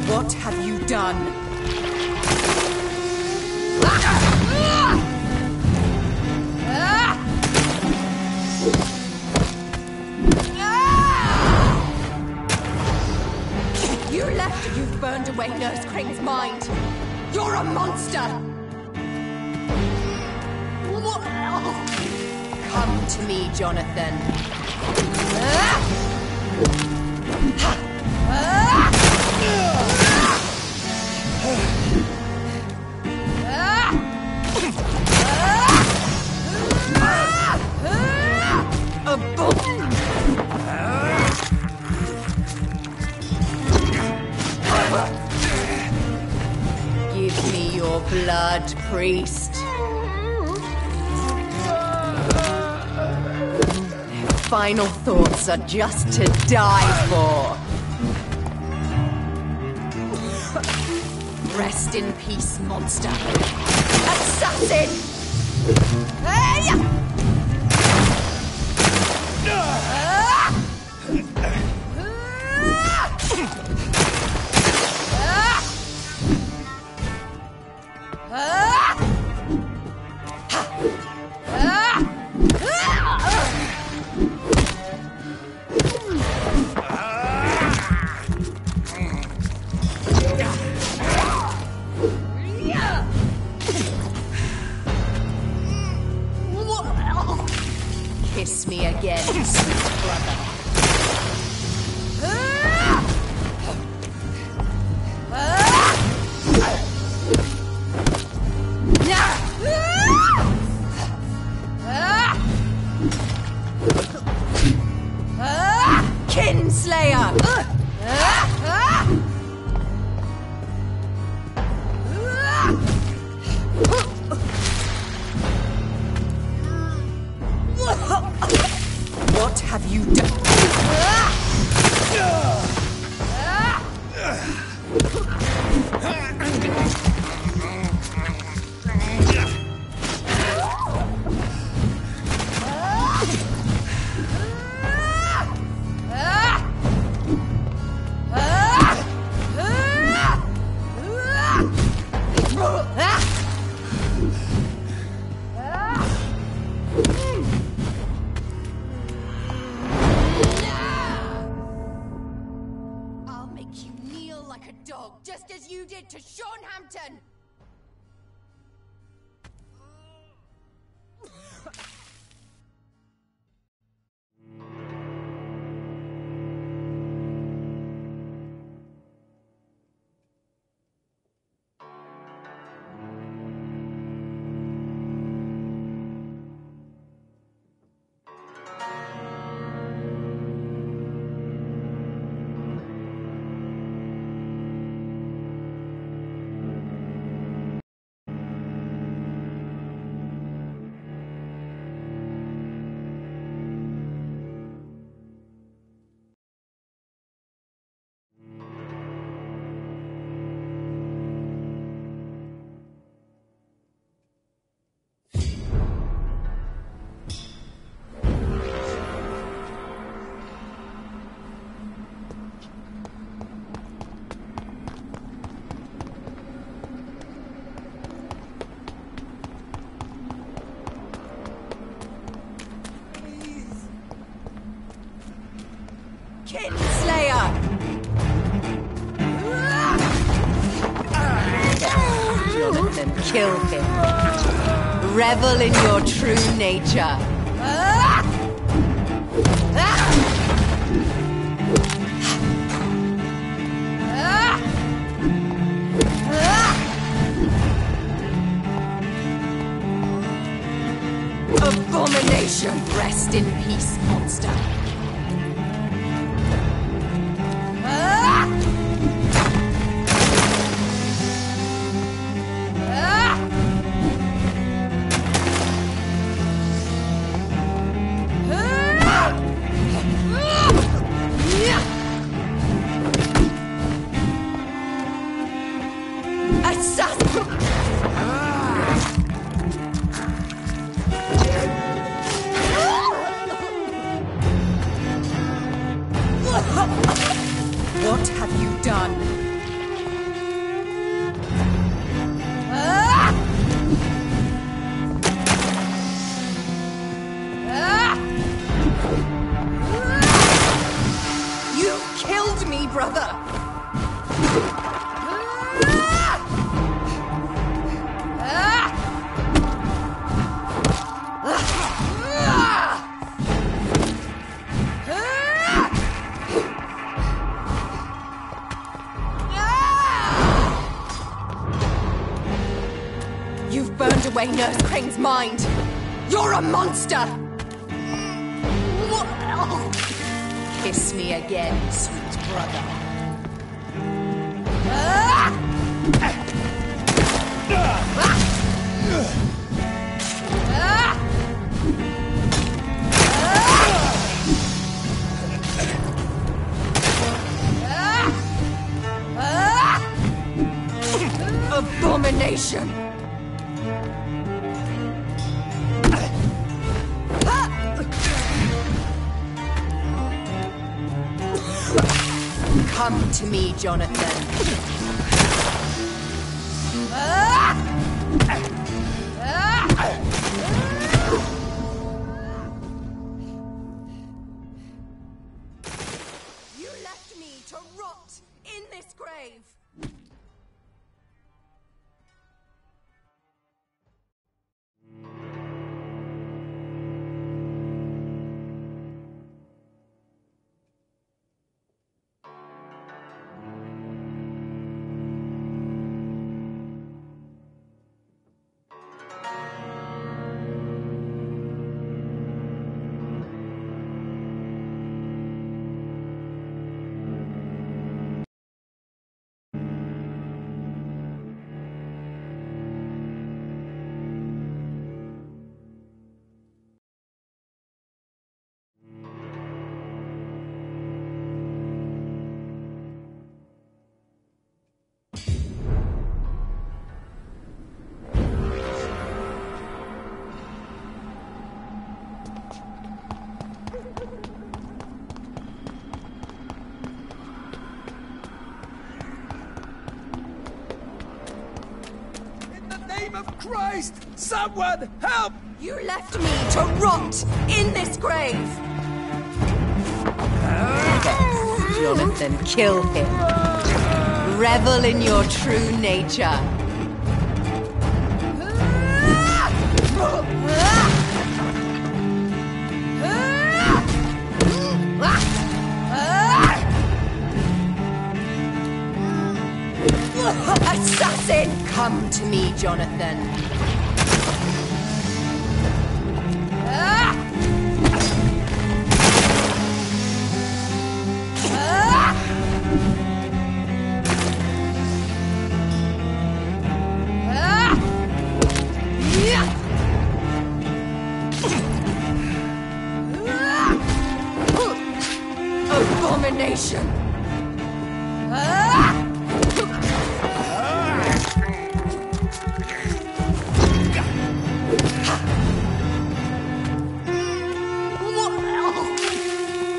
What have you done? You left, you've burned away Nurse Crane's mind. You're a monster! Come to me, Jonathan. Give me your blood, priest. final thoughts are just to die for. Rest in peace, monster. Assassin! Hey! Kiss me again, sweet brother. Kinslayer! What have you done? I'll make you kneel like a dog, just as you did to Sean Hampton! Kinslayer! Jonathan, kill him. Revel in your true nature. Abomination! Rest in peace, monster. What have you done? You killed me, brother! You've burned away Nurse Crane's mind. You're a monster! Kiss me again, sweet brother. Abomination! Come to me, Jonathan. You left me to rot in this grave. Of Christ! Someone help! You left me to rot in this grave! Jonathan, kill him. Revel in your true nature. Assassin! Come to me, Jonathan. Abomination!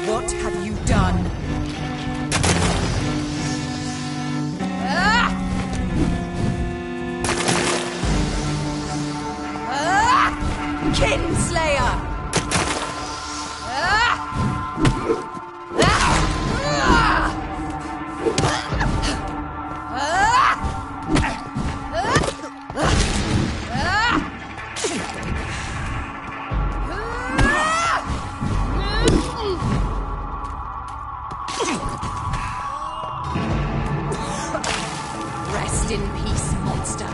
What have you done? Kinslayer! Rest in peace, monster.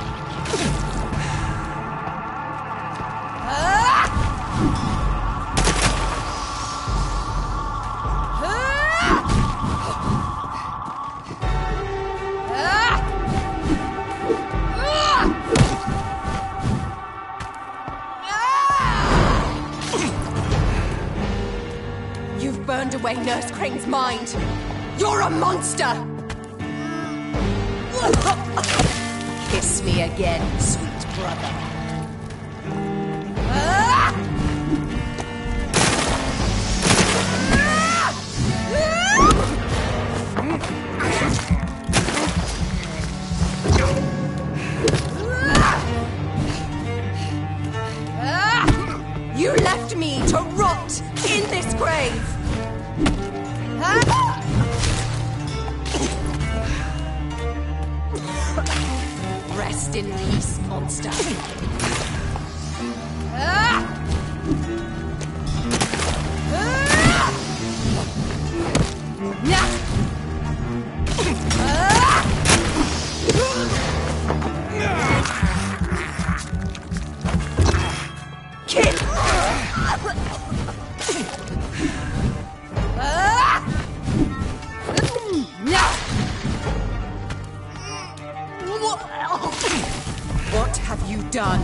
You've burned away Nurse Crane's mind. You're a monster! Kiss me again, sweet brother. You left me to rot in this grave. Rest in peace, monster. Kid! What have you done?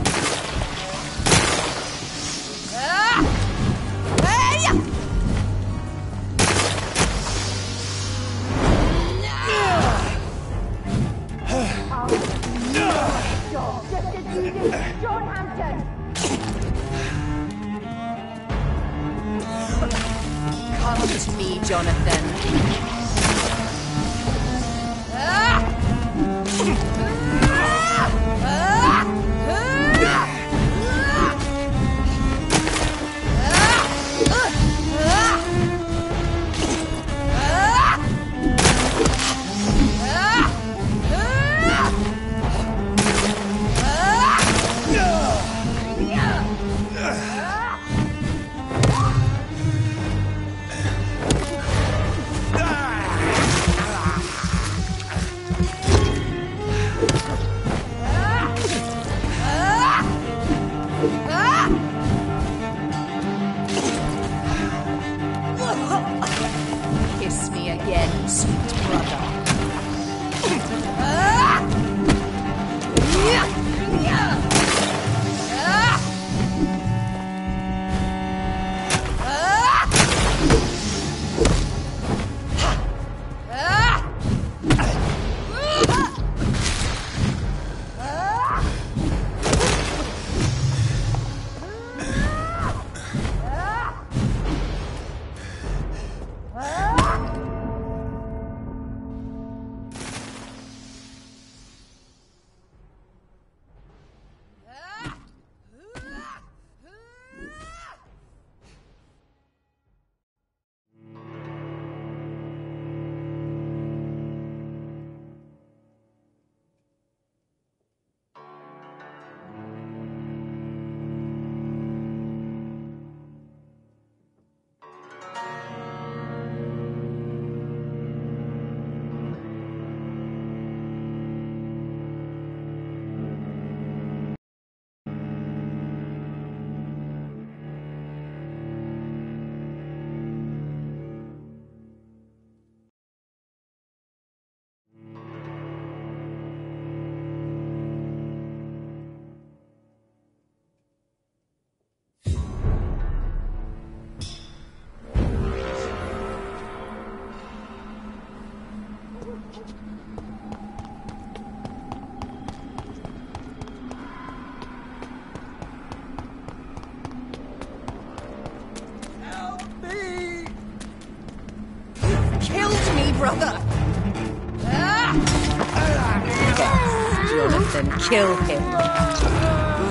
Jonathan, kill him.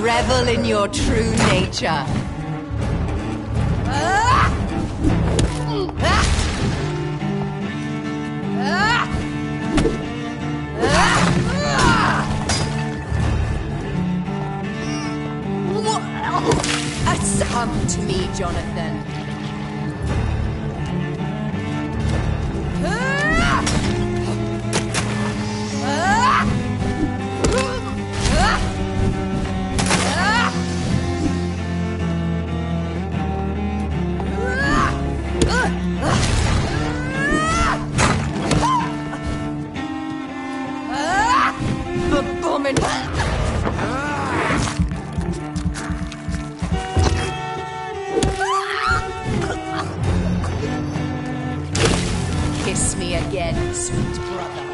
Revel in your true nature. Come to me, Jonathan. Kiss me again, sweet brother.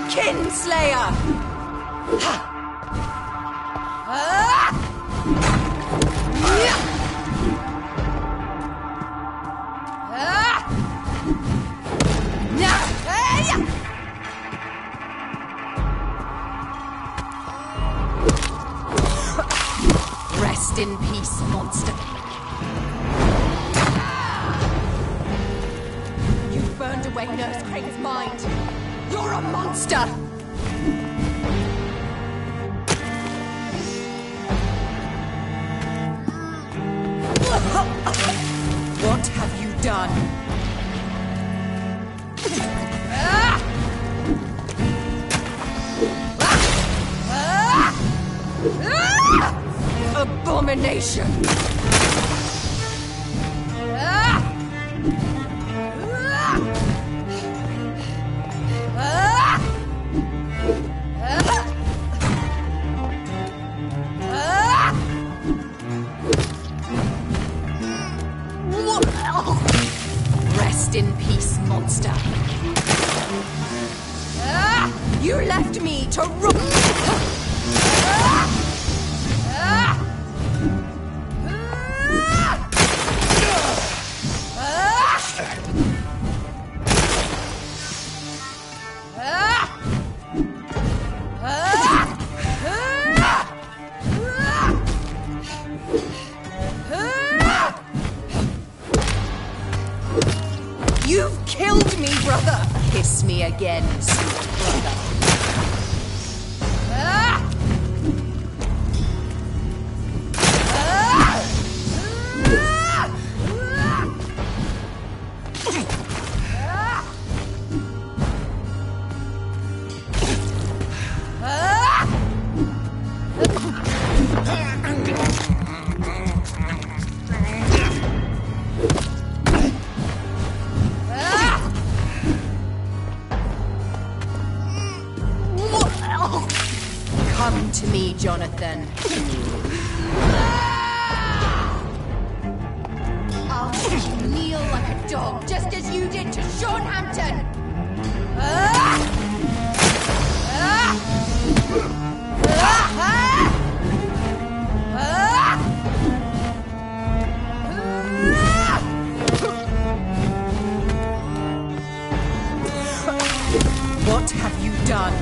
Kinslayer! Rest in peace, monster. You've burned away Nurse Crane's mind. You're a monster! What have you done? Abomination! Rest in peace, monster. You left me to rot. You've killed me, brother! Kiss me again, sweet brother. Come to me, Jonathan. I'll make you kneel like a dog, just as you did to Sean Hampton. What have you done?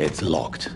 It's locked.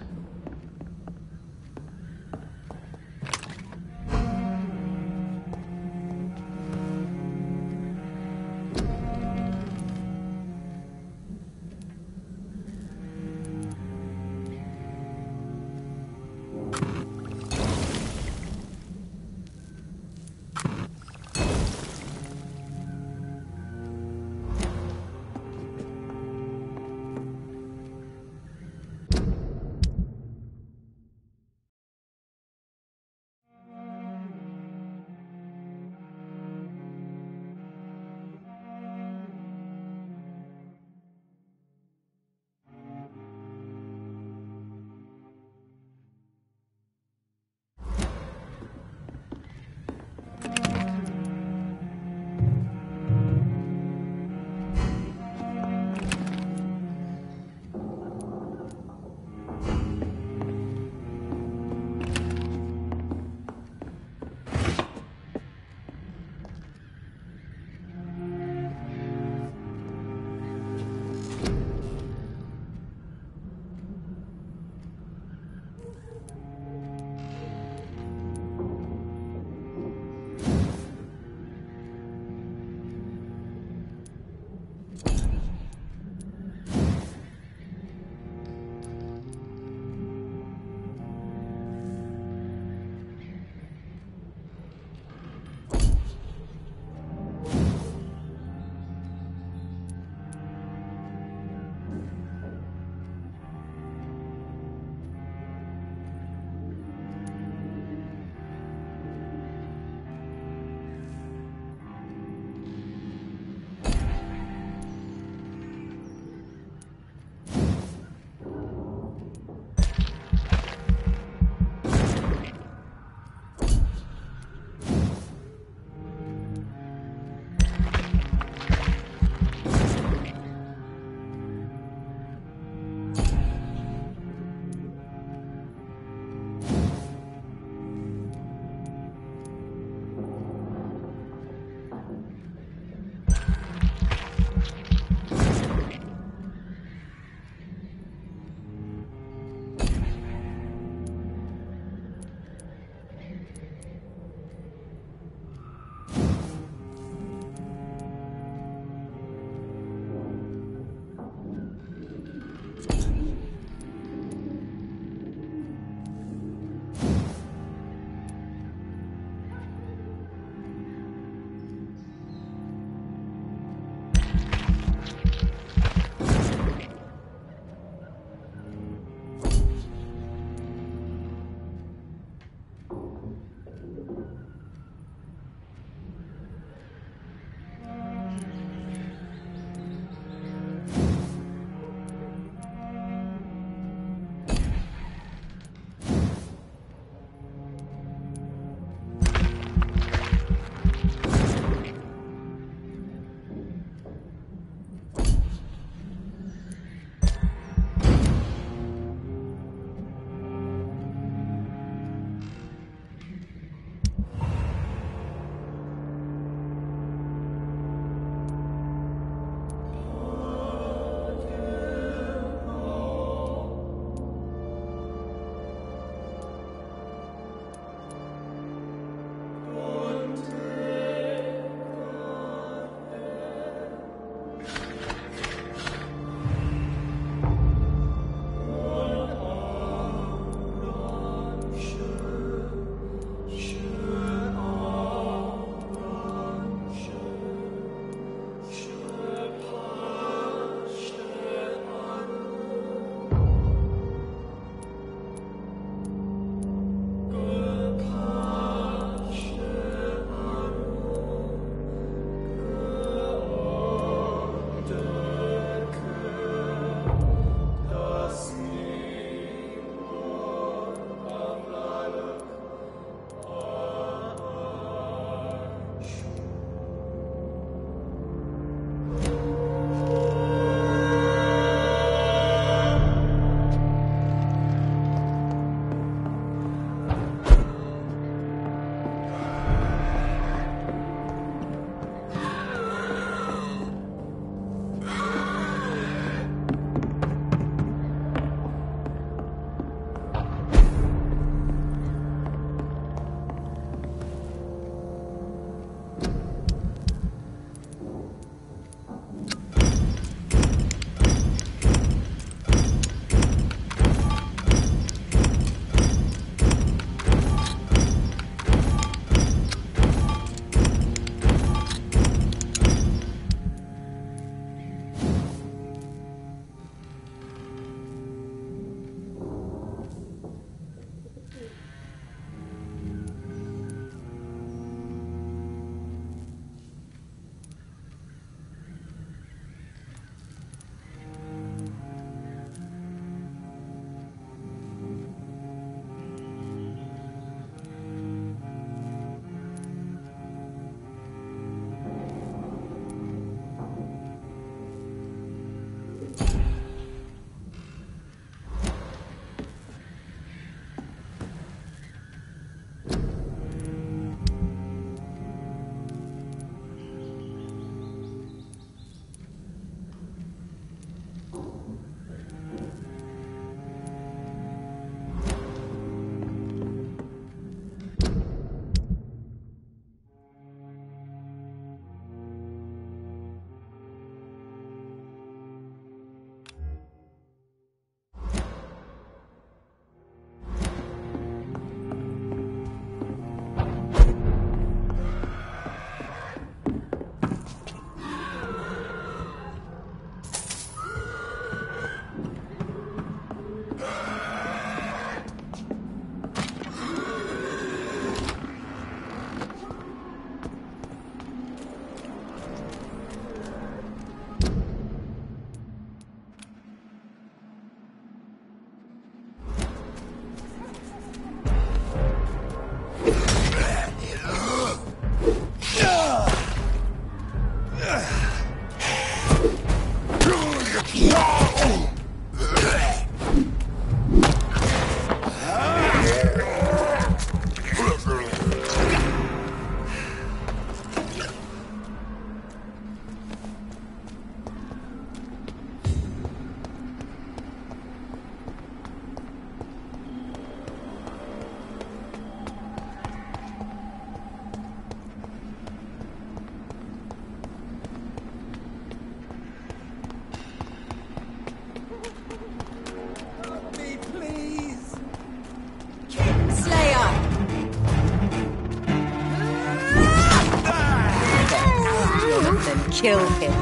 kill him.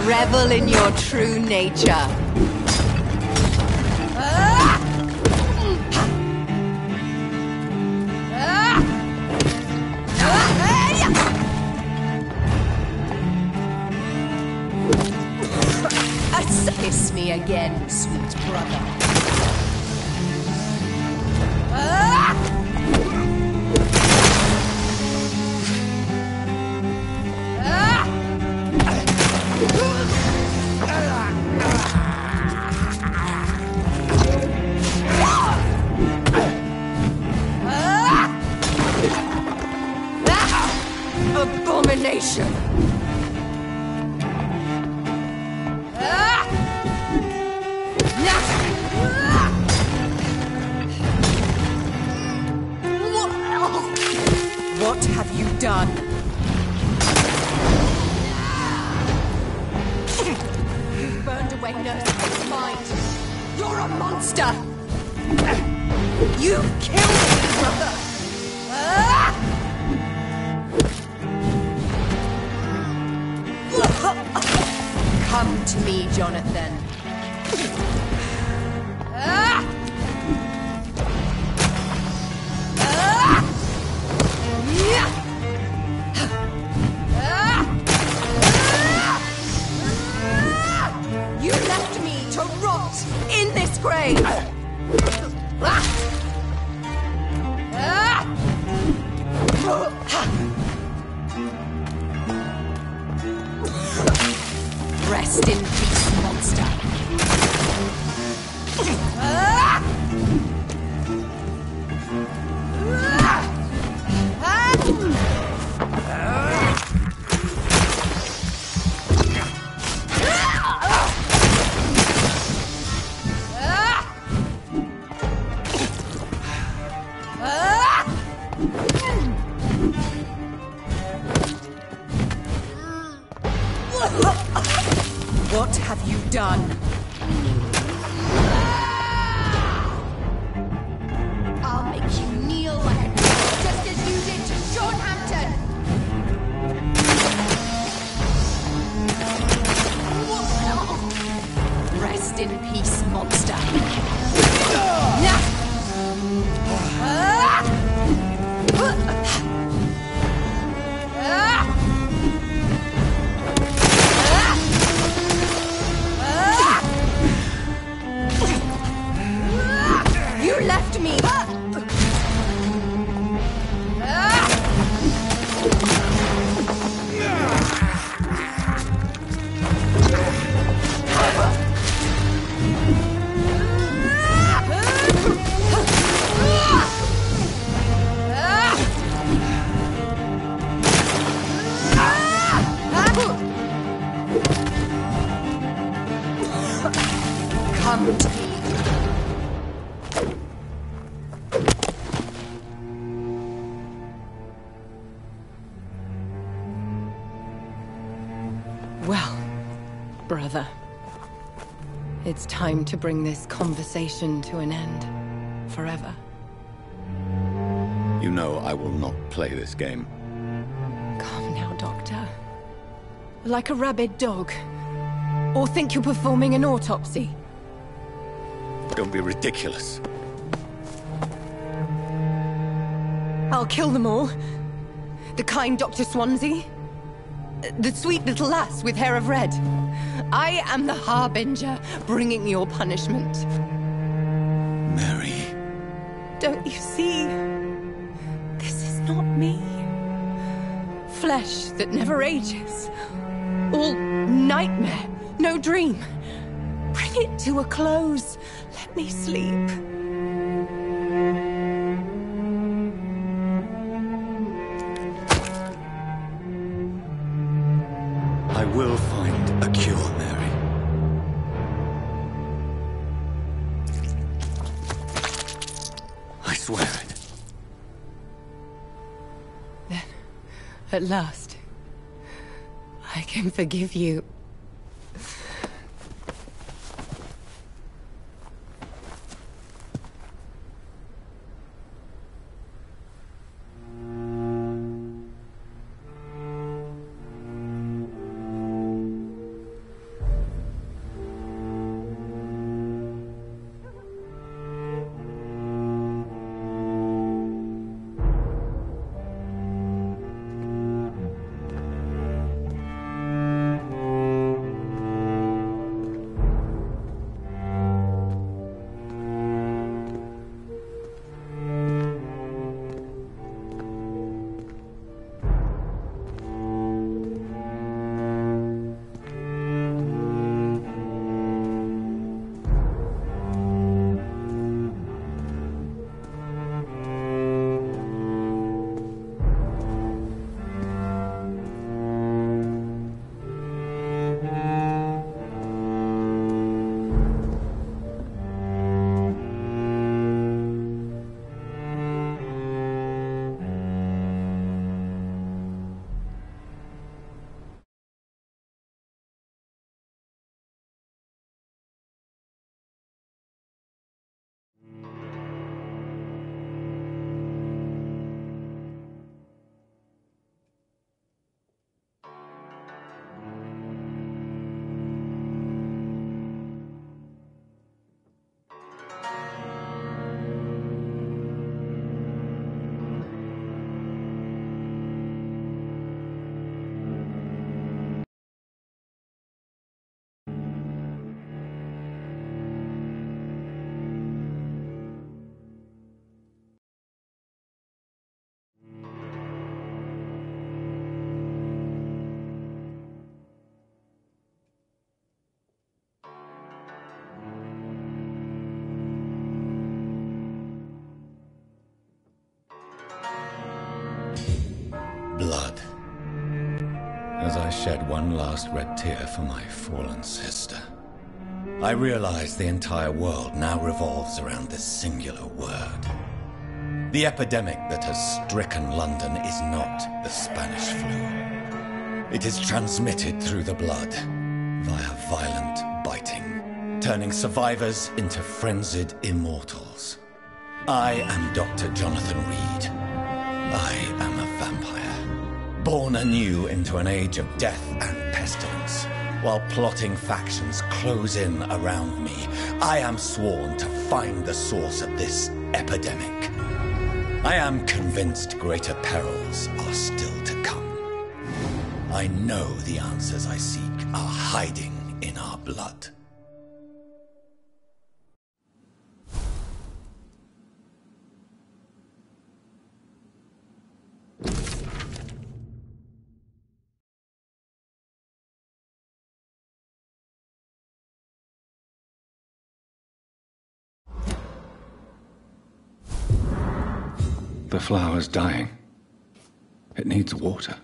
Revel in your true nature. Kiss me again, sweet brother. Abomination! What have you done? You've burned away Nurse's mind. You're a monster! You've killed me, brother! Come to me, Jonathan. You left me to rot in this grave! Rest in peace, monster. What have you done? I'll make you kneel like a dog, just as you did to Sean Hampton. Rest in peace, monster. You left me. Come to me. Well, brother, it's time to bring this conversation to an end. Forever. You know I will not play this game. Calm now, Doctor. Like a rabid dog. Or think you're performing an autopsy. Don't be ridiculous. I'll kill them all. The kind Dr. Swansea. The sweet little lass with hair of red. I am the Harbinger, bringing your punishment. Mary. Don't you see? This is not me. Flesh that never ages. All nightmare, no dream. Bring it to a close. Let me sleep. I will find a cure, Mary. I swear it. Then, at last, I can forgive you. shed one last red tear for my fallen sister. I realize the entire world now revolves around this singular word. The epidemic that has stricken London is not the Spanish flu. It is transmitted through the blood, via violent biting, turning survivors into frenzied immortals. I am Dr. Jonathan Reed. I am a vampire, born anew into an age of death and pestilence. While plotting factions close in around me, I am sworn to find the source of this epidemic. I am convinced greater perils are still to come. I know the answers I seek are hiding in our blood. The flower's dying. It needs water.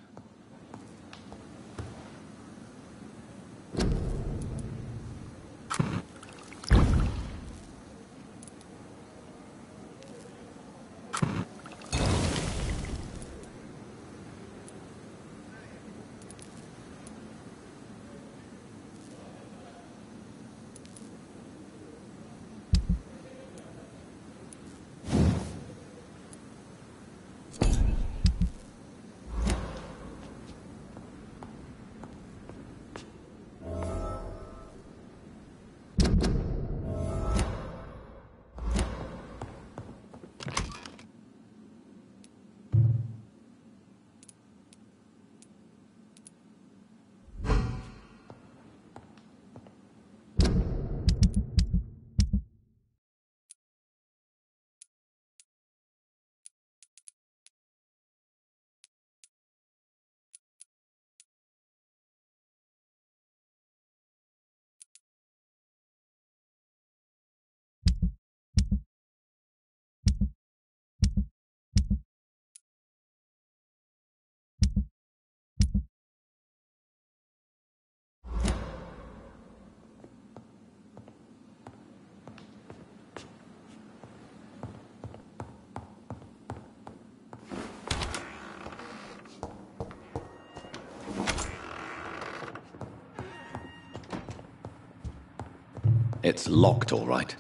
It's locked, all right.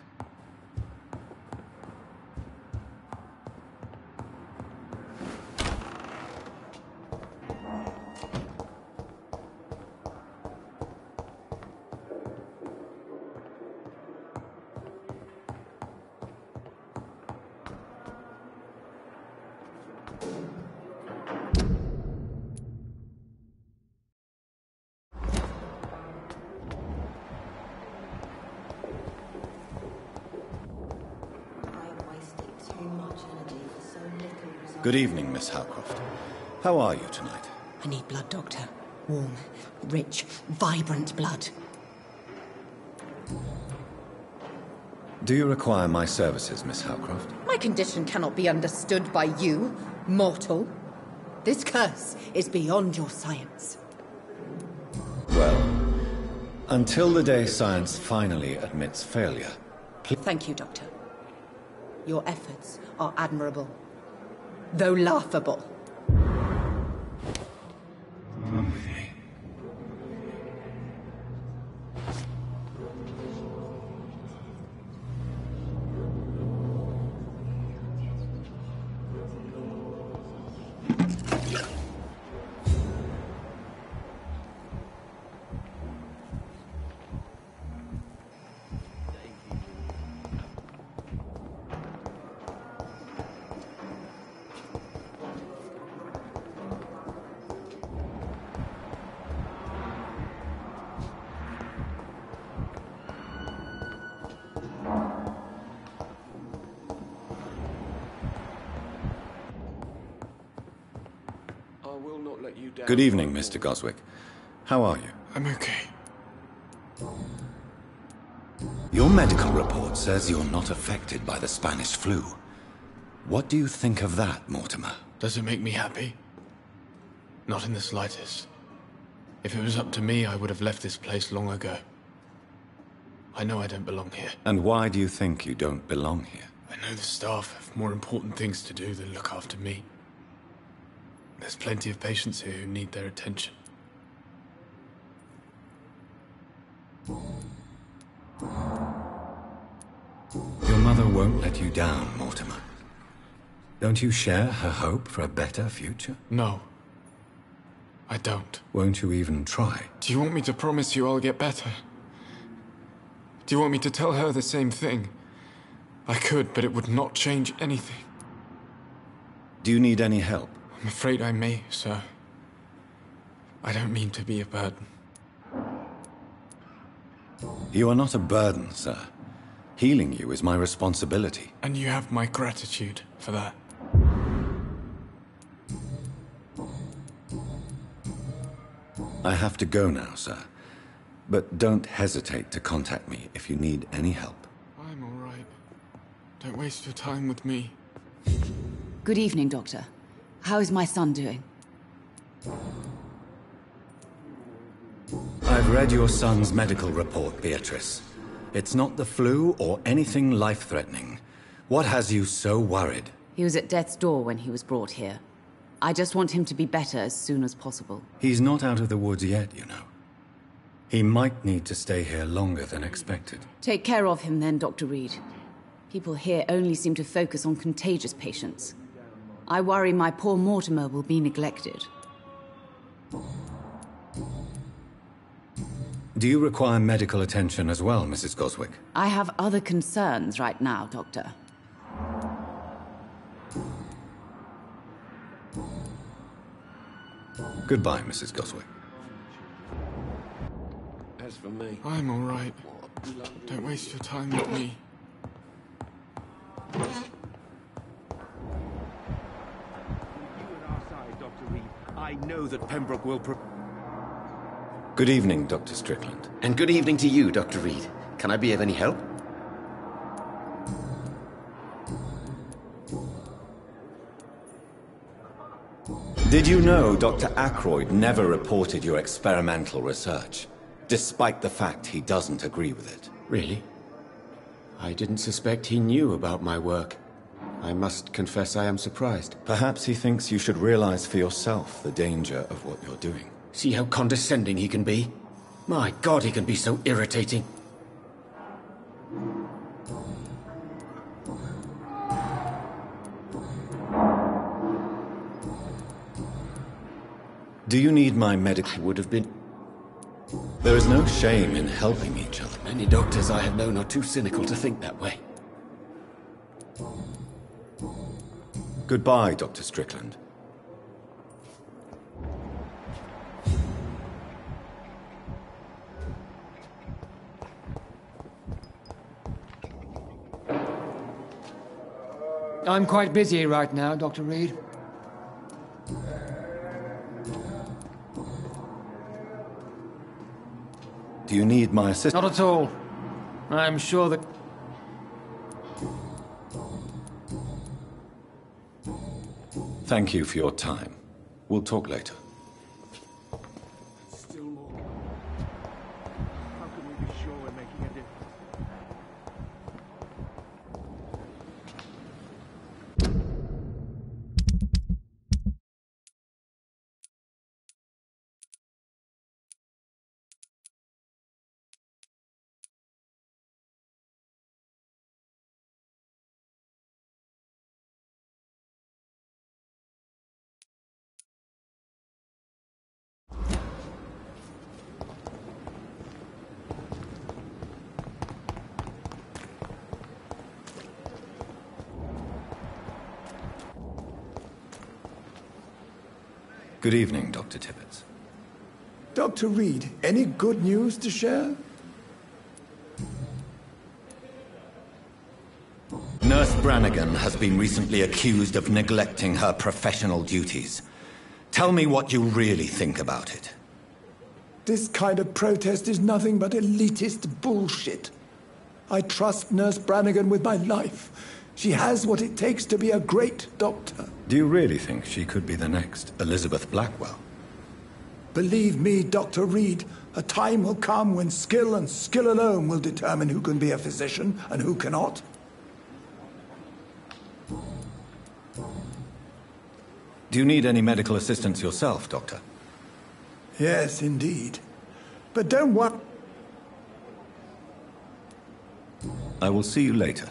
Good evening, Miss Howcroft. How are you tonight? I need blood, Doctor. Warm, rich, vibrant blood. Do you require my services, Miss Howcroft? My condition cannot be understood by you, mortal. This curse is beyond your science. Well, until the day science finally admits failure... Thank you, Doctor. Your efforts are admirable, though laughable. Good evening, Mr. Goswick. How are you? I'm okay. Your medical report says you're not affected by the Spanish flu. What do you think of that, Mortimer? Does it make me happy? Not in the slightest. If it was up to me, I would have left this place long ago. I know I don't belong here. And why do you think you don't belong here? I know the staff have more important things to do than look after me. There's plenty of patients here who need their attention. Your mother won't let you down, Mortimer. Don't you share her hope for a better future? No. I don't. Won't you even try? Do you want me to promise you I'll get better? Do you want me to tell her the same thing? I could, but it would not change anything. Do you need any help? I'm afraid I may, sir. I don't mean to be a burden. You are not a burden, sir. Healing you is my responsibility. And you have my gratitude for that. I have to go now, sir. But don't hesitate to contact me if you need any help. I'm all right. Don't waste your time with me. Good evening, Doctor. How is my son doing? I've read your son's medical report, Beatrice. It's not the flu or anything life-threatening. What has you so worried? He was at death's door when he was brought here. I just want him to be better as soon as possible. He's not out of the woods yet, you know. He might need to stay here longer than expected. Take care of him then, Dr. Reed. People here only seem to focus on contagious patients. I worry my poor Mortimer will be neglected. Do you require medical attention as well, Mrs. Goswick? I have other concerns right now, Doctor. Goodbye, Mrs. Goswick. As for me, I'm all right. Don't waste your time with me. You and our side, Dr. Reed. I know that Pembroke will Good evening, Dr. Strickland. And good evening to you, Dr. Reed. Can I be of any help? Did you know Dr. Ackroyd never reported your experimental research, despite the fact he doesn't agree with it? Really? I didn't suspect he knew about my work. I must confess I am surprised. Perhaps he thinks you should realize for yourself the danger of what you're doing. See how condescending he can be? My God, he can be so irritating. Do you need my medical? Would have been. There is no shame in helping each other. Many doctors I have known are too cynical to think that way. Goodbye, Dr. Strickland. I'm quite busy right now, Dr. Reed. Do you need my assistance? Not at all. I'm sure that... Thank you for your time. We'll talk later. still more. How can we be sure we're making a difference? Good evening, Dr. Tibbets. Dr. Reed, any good news to share? Nurse Brannigan has been recently accused of neglecting her professional duties. Tell me what you really think about it. This kind of protest is nothing but elitist bullshit. I trust Nurse Brannigan with my life. She has what it takes to be a great doctor. Do you really think she could be the next Elizabeth Blackwell? Believe me, Dr. Reed, a time will come when skill and skill alone will determine who can be a physician and who cannot. Do you need any medical assistance yourself, Doctor? Yes, indeed. But don't worry. I will see you later.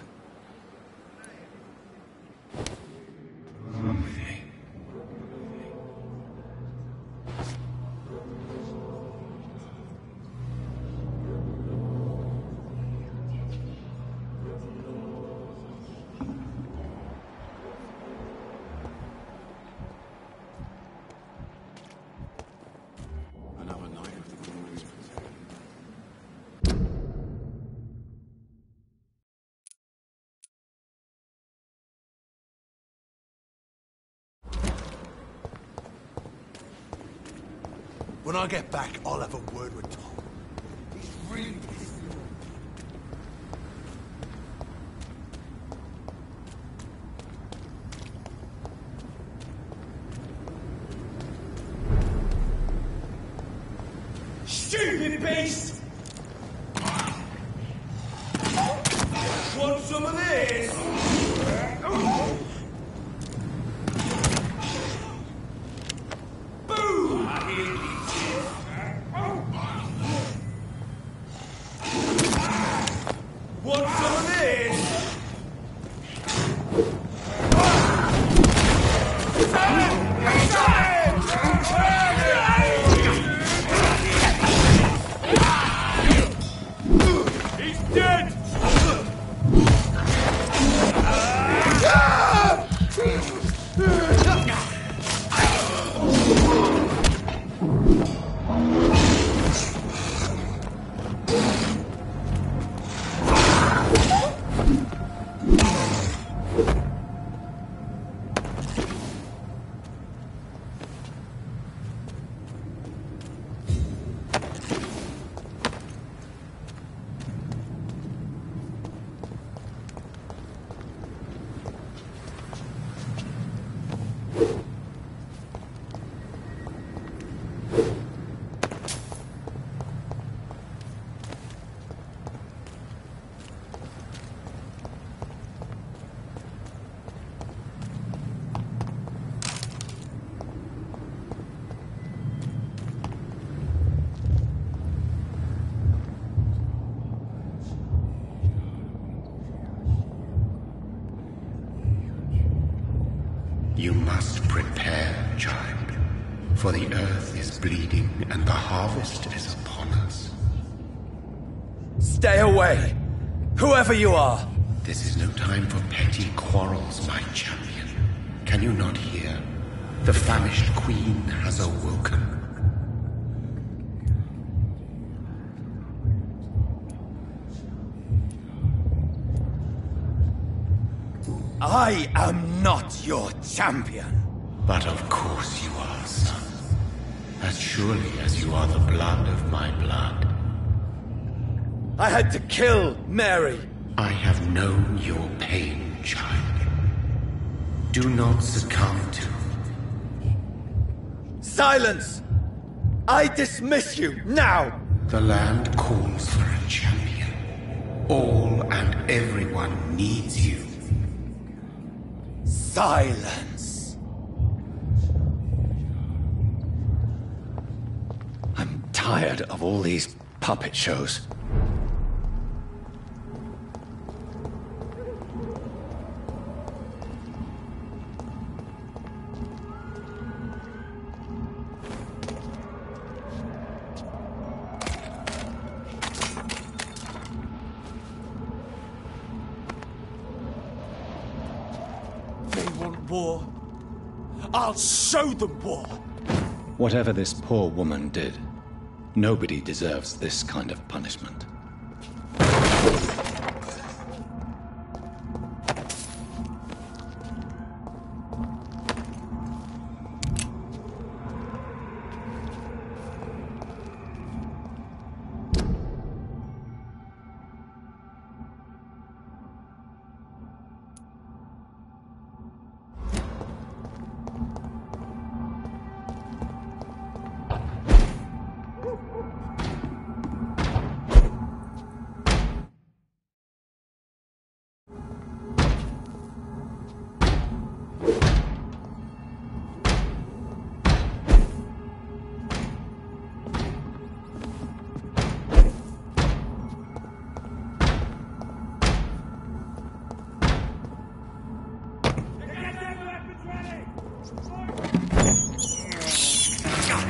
When I get back, I'll have a word with Tom. He's really... Stupid beast! Want some of this? You must prepare, child, for the earth is bleeding and the harvest is upon us. Stay away! Whoever you are! This is no time for petty quarrels, my champion. Can you not hear? The famished queen has awoken. I am not your champion. But of course you are, son. As surely as you are the blood of my blood. I had to kill Mary. I have known your pain, child. Do not succumb to... Silence! I dismiss you, now! The land calls for a champion. All and everyone needs you. Silence! I'm tired of all these puppet shows. War. I'll show them war! Whatever this poor woman did, nobody deserves this kind of punishment.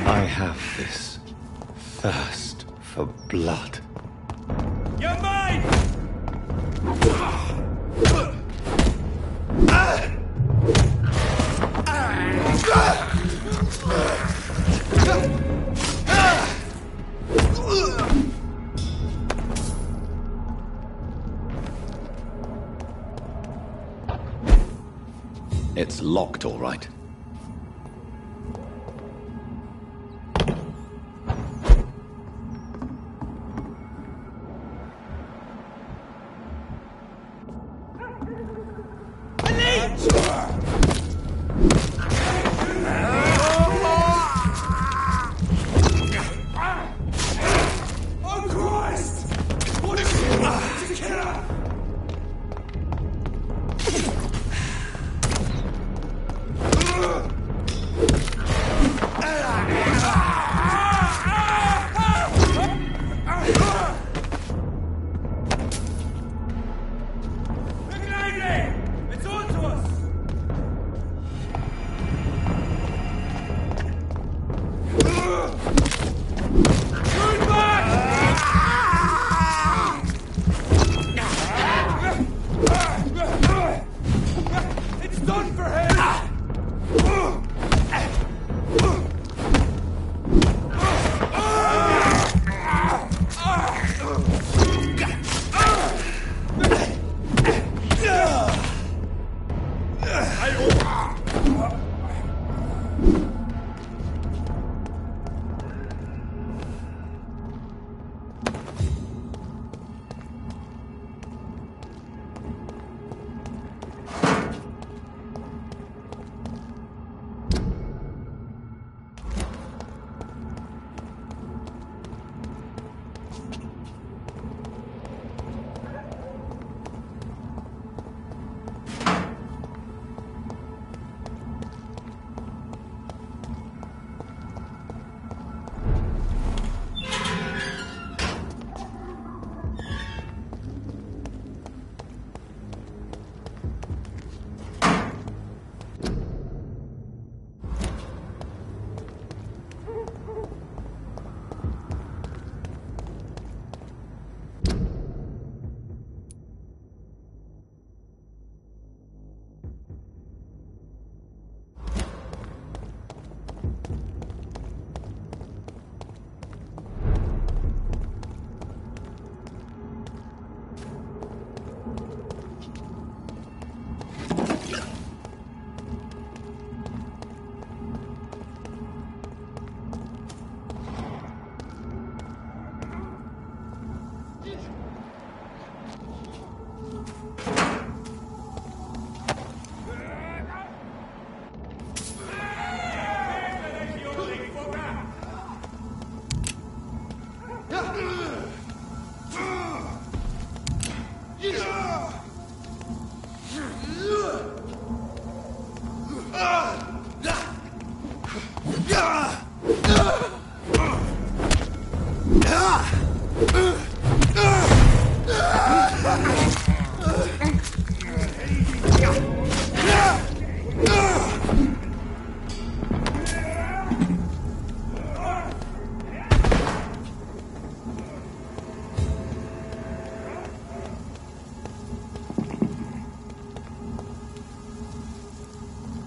I have this thirst for blood. You're mine! It's locked, all right.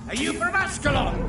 Are you from Ascalon?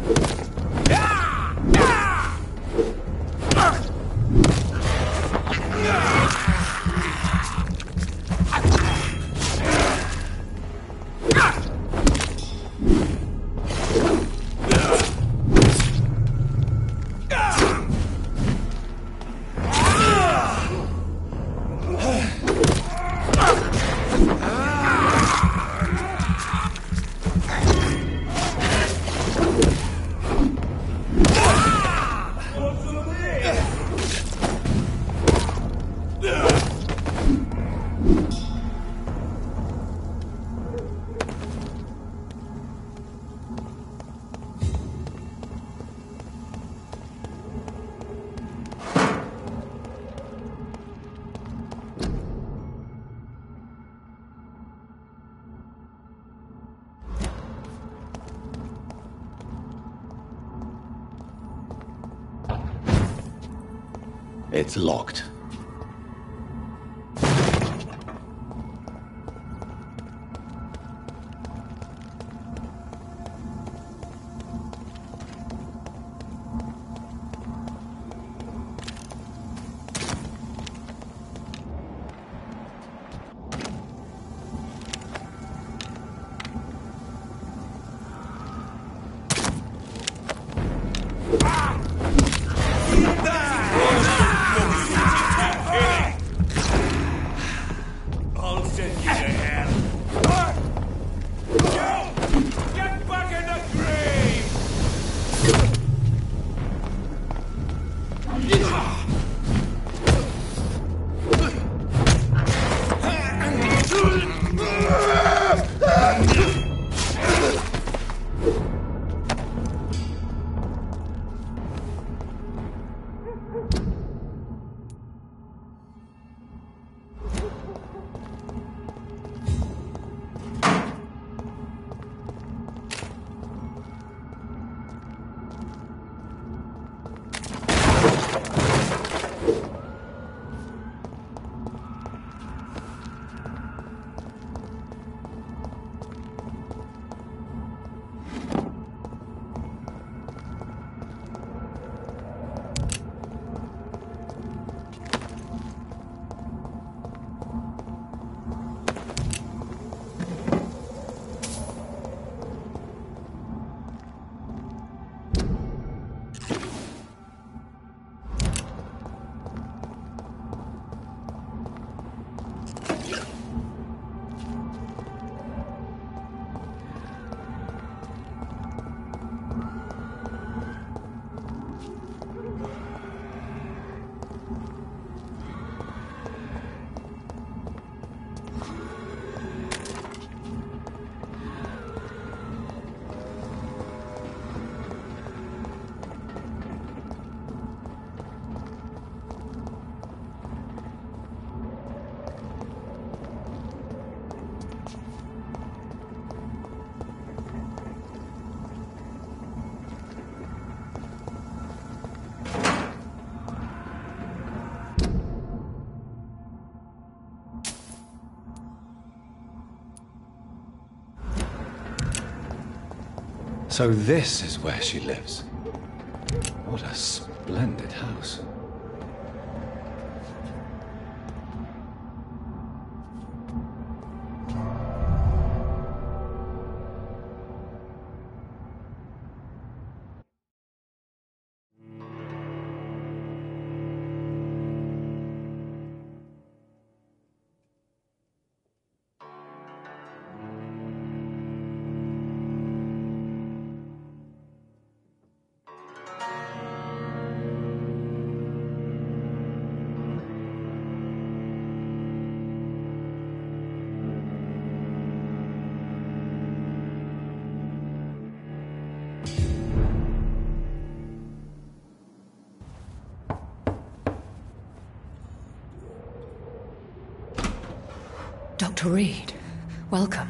It's locked. I'll send you to hell. Get back in the grave! So this is where she lives. What a splendid house. Dr. Reed, welcome.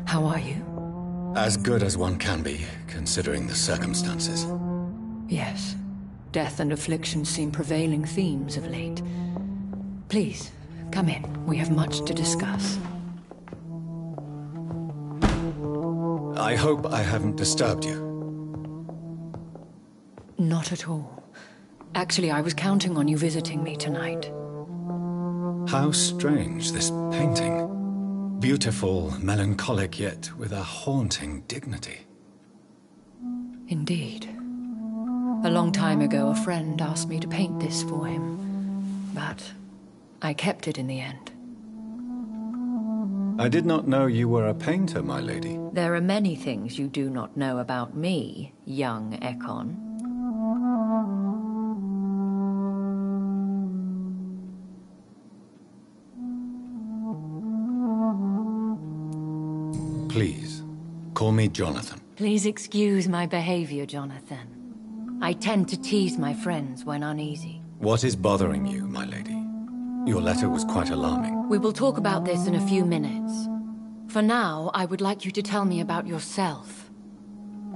How are you? As good as one can be, considering the circumstances. Yes. Death and affliction seem prevailing themes of late. Please, come in. We have much to discuss. I hope I haven't disturbed you. Not at all. Actually, I was counting on you visiting me tonight. How strange, this painting. Beautiful, melancholic, yet with a haunting dignity. Indeed. A long time ago, a friend asked me to paint this for him, but I kept it in the end. I did not know you were a painter, my lady. There are many things you do not know about me, young Ekon. Please, call me Jonathan. Please excuse my behavior, Jonathan. I tend to tease my friends when uneasy. What is bothering you, my lady? Your letter was quite alarming. We will talk about this in a few minutes. For now, I would like you to tell me about yourself.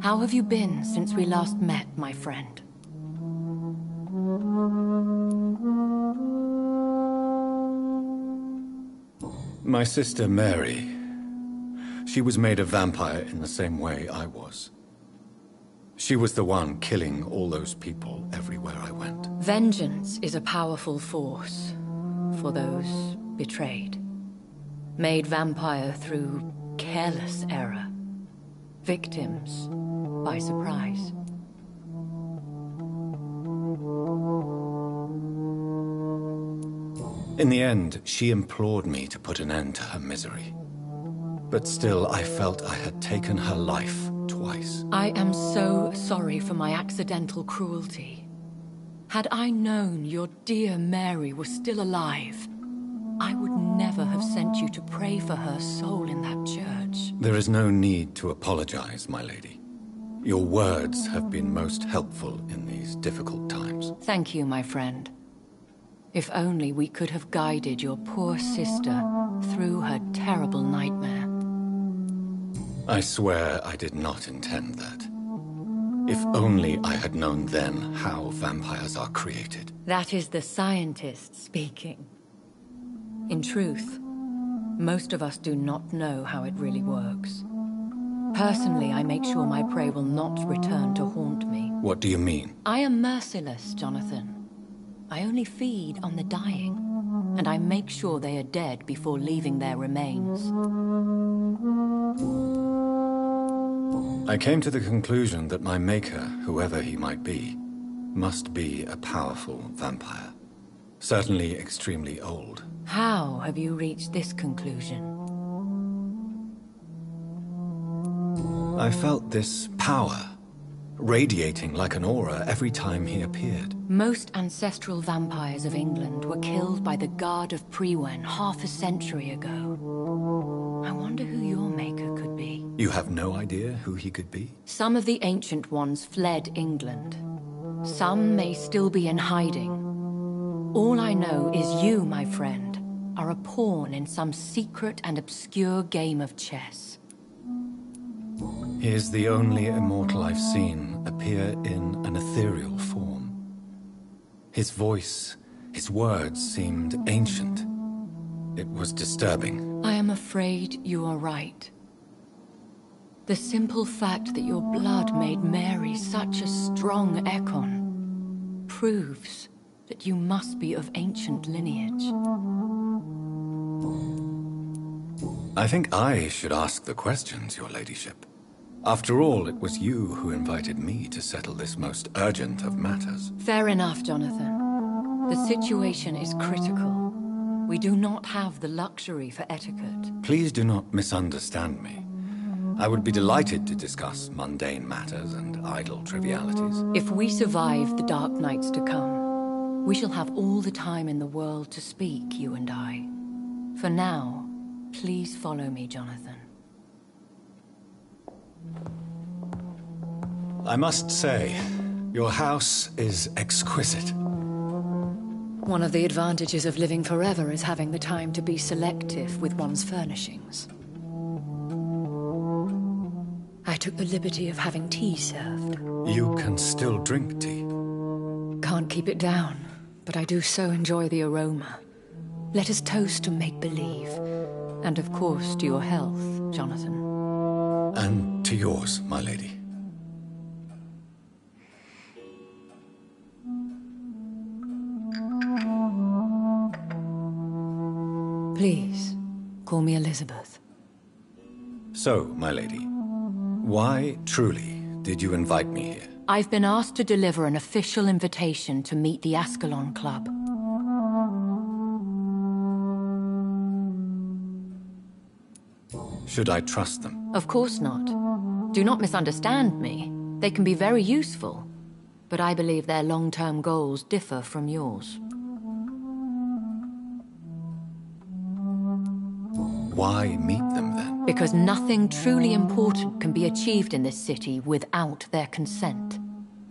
How have you been since we last met, my friend? My sister Mary. She was made a vampire in the same way I was. She was the one killing all those people everywhere I went. Vengeance is a powerful force for those betrayed. Made vampire through careless error. Victims by surprise. In the end, she implored me to put an end to her misery. But still, I felt I had taken her life twice. I am so sorry for my accidental cruelty. Had I known your dear Mary was still alive, I would never have sent you to pray for her soul in that church. There is no need to apologize, my lady. Your words have been most helpful in these difficult times. Thank you, my friend. If only we could have guided your poor sister through her terrible nightmare. I swear I did not intend that. If only I had known then how vampires are created. That is the scientist speaking. In truth, most of us do not know how it really works. Personally, I make sure my prey will not return to haunt me. What do you mean? I am merciless, Jonathan. I only feed on the dying, and I make sure they are dead before leaving their remains. I came to the conclusion that my maker, whoever he might be, must be a powerful vampire. Certainly extremely old. How have you reached this conclusion? I felt this power radiating like an aura every time he appeared. Most ancestral vampires of England were killed by the Guard of Priwen half a century ago. I wonder who your maker could be. You have no idea who he could be? Some of the ancient ones fled England. Some may still be in hiding. All I know is you, my friend, are a pawn in some secret and obscure game of chess. He is the only immortal I've seen appear in an ethereal form. His voice, his words seemed ancient. It was disturbing. I am afraid you are right. The simple fact that your blood made Mary such a strong Ekon proves that you must be of ancient lineage. I think I should ask the questions, your ladyship. After all, it was you who invited me to settle this most urgent of matters. Fair enough, Jonathan. The situation is critical. We do not have the luxury for etiquette. Please do not misunderstand me. I would be delighted to discuss mundane matters and idle trivialities. If we survive the dark nights to come, we shall have all the time in the world to speak, you and I. For now, please follow me, Jonathan. I must say, your house is exquisite. One of the advantages of living forever is having the time to be selective with one's furnishings. I took the liberty of having tea served. You can still drink tea. Can't keep it down, but I do so enjoy the aroma. Let us toast to make-believe. And of course to your health, Jonathan. And to yours, my lady. Please, call me Elizabeth. So, my lady, why, truly, did you invite me here? I've been asked to deliver an official invitation to meet the Ascalon Club. Should I trust them? Of course not. Do not misunderstand me. They can be very useful, but I believe their long-term goals differ from yours. Why meet them then? Because nothing truly important can be achieved in this city without their consent.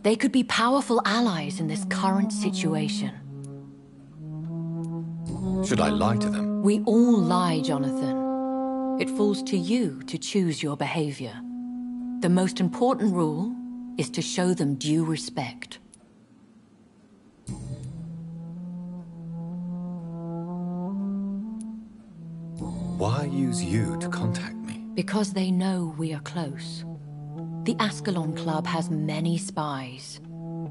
They could be powerful allies in this current situation. Should I lie to them? We all lie, Jonathan. It falls to you to choose your behavior. The most important rule is to show them due respect. Why use you to contact me? Because they know we are close. The Ascalon Club has many spies.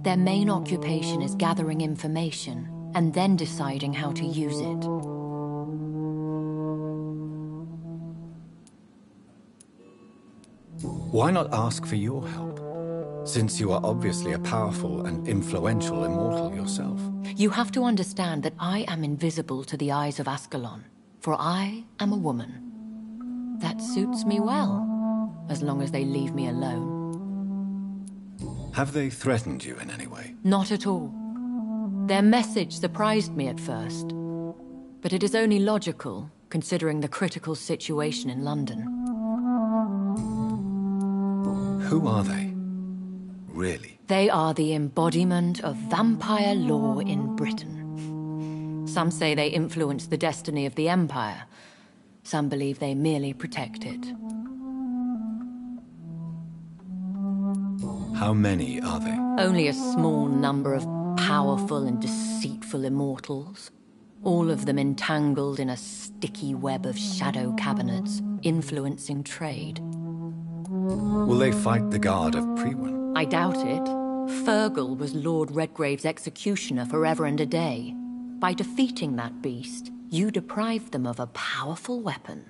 Their main occupation is gathering information and then deciding how to use it. Why not ask for your help? Since you are obviously a powerful and influential immortal yourself. You have to understand that I am invisible to the eyes of Ascalon, for I am a woman. That suits me well, as long as they leave me alone. Have they threatened you in any way? Not at all. Their message surprised me at first, but it is only logical, considering the critical situation in London. Who are they? Really? They are the embodiment of vampire law in Britain. Some say they influence the destiny of the Empire. Some believe they merely protect it. How many are they? Only a small number of powerful and deceitful immortals. All of them entangled in a sticky web of shadow cabinets, influencing trade. Will they fight the guard of Priwen? I doubt it. Fergal was Lord Redgrave's executioner forever and a day. By defeating that beast, you deprived them of a powerful weapon.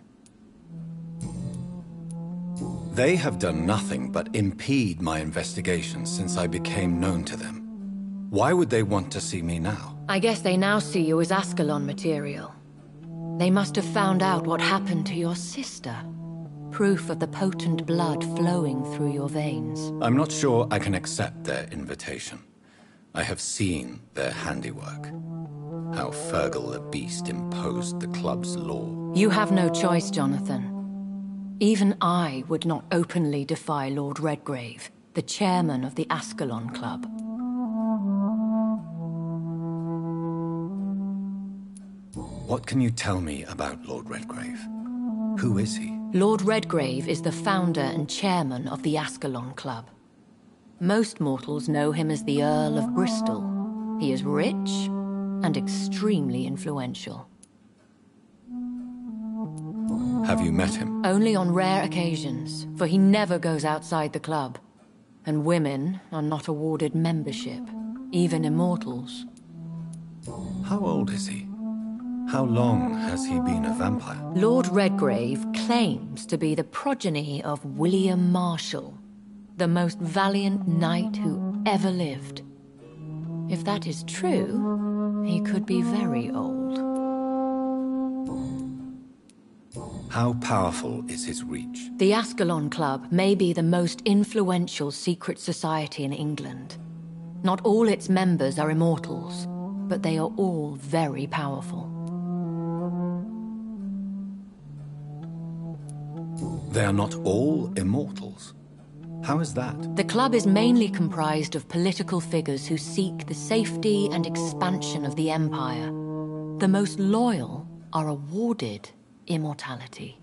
They have done nothing but impede my investigations since I became known to them. Why would they want to see me now? I guess they now see you as Ascalon material. They must have found out what happened to your sister. Proof of the potent blood flowing through your veins. I'm not sure I can accept their invitation. I have seen their handiwork. How Fergal the Beast imposed the club's law. You have no choice, Jonathan. Even I would not openly defy Lord Redgrave, the chairman of the Ascalon Club. What can you tell me about Lord Redgrave? Who is he? Lord Redgrave is the founder and chairman of the Ascalon Club. Most mortals know him as the Earl of Bristol. He is rich and extremely influential. Have you met him? Only on rare occasions, for he never goes outside the club. And women are not awarded membership, even immortals. How old is he? How long has he been a vampire? Lord Redgrave claims to be the progeny of William Marshall, the most valiant knight who ever lived. If that is true, he could be very old. How powerful is his reach? The Ascalon Club may be the most influential secret society in England. Not all its members are immortals, but they are all very powerful. They are not all immortals. How is that? The club is mainly comprised of political figures who seek the safety and expansion of the Empire. The most loyal are awarded immortality.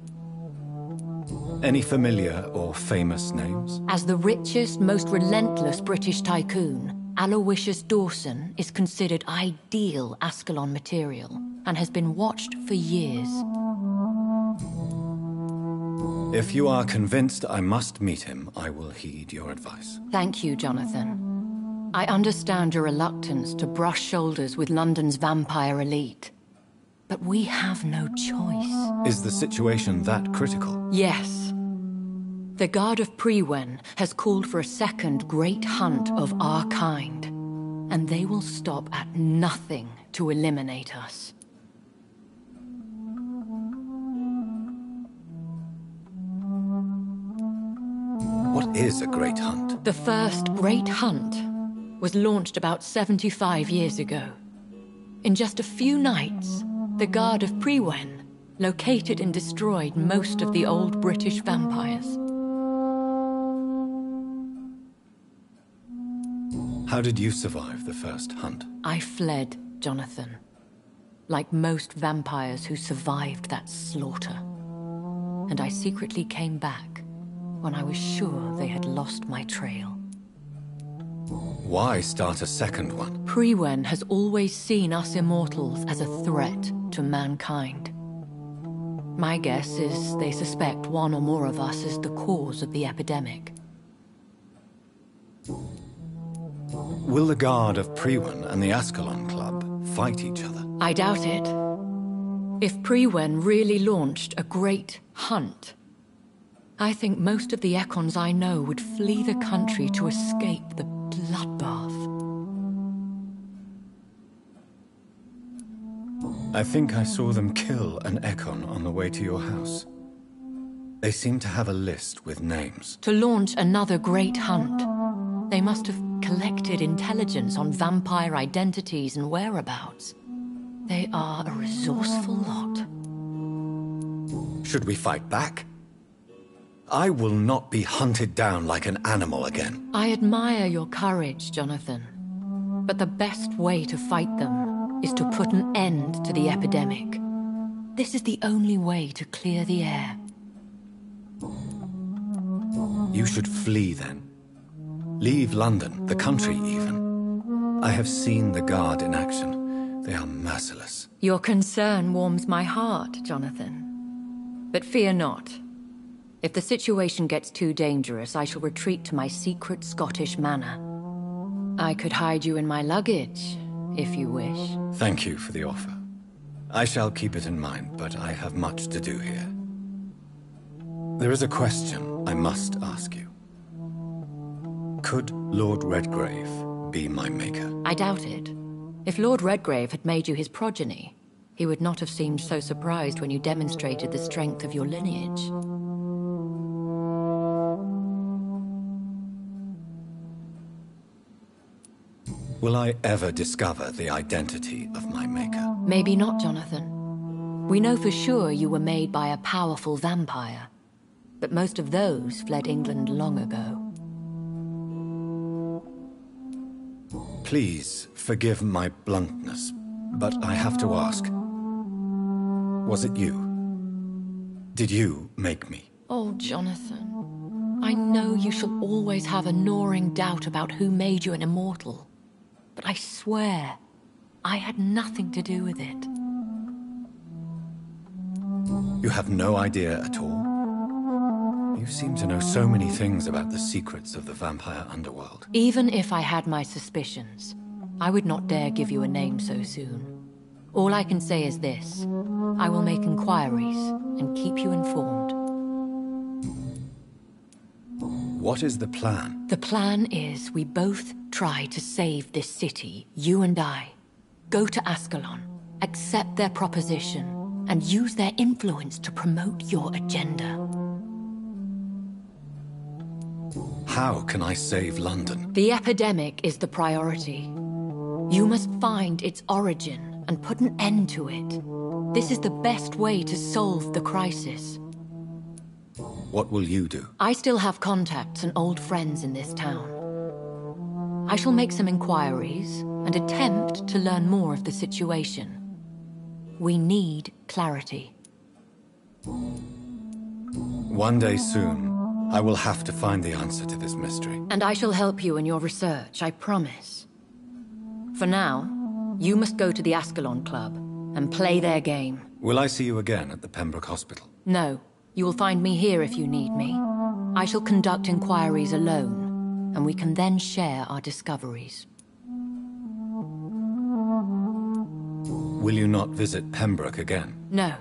Any familiar or famous names? As the richest, most relentless British tycoon, Aloysius Dawson is considered ideal Ascalon material and has been watched for years. If you are convinced I must meet him, I will heed your advice. Thank you, Jonathan. I understand your reluctance to brush shoulders with London's vampire elite. But we have no choice. Is the situation that critical? Yes. The Guard of Priwen has called for a second great hunt of our kind, and they will stop at nothing to eliminate us. What is a great hunt? The first great hunt was launched about 75 years ago. In just a few nights, the Guard of Priwen located and destroyed most of the old British vampires. How did you survive the first hunt? I fled, Jonathan. Like most vampires who survived that slaughter. And I secretly came back when I was sure they had lost my trail. Why start a second one? Priwen has always seen us immortals as a threat to mankind. My guess is they suspect one or more of us is the cause of the epidemic. Will the guard of Priwen and the Ascalon Club fight each other? I doubt it. If Priwen really launched a great hunt, I think most of the Ekons I know would flee the country to escape the bloodbath. I think I saw them kill an Ekon on the way to your house. They seem to have a list with names. To launch another great hunt, they must have collected intelligence on vampire identities and whereabouts. They are a resourceful lot. Should we fight back? I will not be hunted down like an animal again. I admire your courage, Jonathan. But the best way to fight them is to put an end to the epidemic. This is the only way to clear the air. You should flee then. Leave London, the country even. I have seen the Guard in action. They are merciless. Your concern warms my heart, Jonathan. But fear not. If the situation gets too dangerous, I shall retreat to my secret Scottish manor. I could hide you in my luggage, if you wish. Thank you for the offer. I shall keep it in mind, but I have much to do here. There is a question I must ask you. Could Lord Redgrave be my maker? I doubt it. If Lord Redgrave had made you his progeny, he would not have seemed so surprised when you demonstrated the strength of your lineage. Will I ever discover the identity of my maker? Maybe not, Jonathan. We know for sure you were made by a powerful vampire, but most of those fled England long ago. Please forgive my bluntness, but I have to ask. Was it you? Did you make me? Oh, Jonathan. I know you shall always have a gnawing doubt about who made you an immortal. But I swear, I had nothing to do with it. You have no idea at all? You seem to know so many things about the secrets of the vampire underworld. Even if I had my suspicions, I would not dare give you a name so soon. All I can say is this. I will make inquiries and keep you informed. What is the plan? The plan is we both try to save this city, you and I. Go to Ascalon, accept their proposition, and use their influence to promote your agenda. How can I save London? The epidemic is the priority. You must find its origin and put an end to it. This is the best way to solve the crisis. What will you do? I still have contacts and old friends in this town. I shall make some inquiries and attempt to learn more of the situation. We need clarity. One day soon, I will have to find the answer to this mystery. And I shall help you in your research, I promise. For now, you must go to the Ascalon Club and play their game. Will I see you again at the Pembroke Hospital? No. You will find me here if you need me. I shall conduct inquiries alone, and we can then share our discoveries. Will you not visit Pembroke again? No.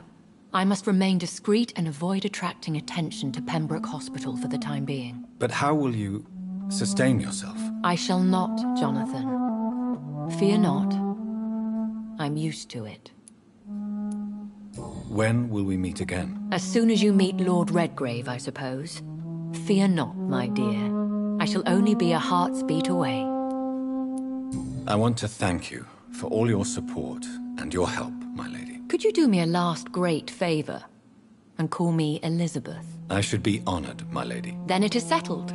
I must remain discreet and avoid attracting attention to Pembroke Hospital for the time being. But how will you sustain yourself? I shall not, Jonathan. Fear not. I'm used to it. When will we meet again? As soon as you meet Lord Redgrave, I suppose. Fear not, my dear. I shall only be a heart's beat away. I want to thank you for all your support and your help, my lady. Could you do me a last great favor and call me Elizabeth? I should be honored, my lady. Then it is settled.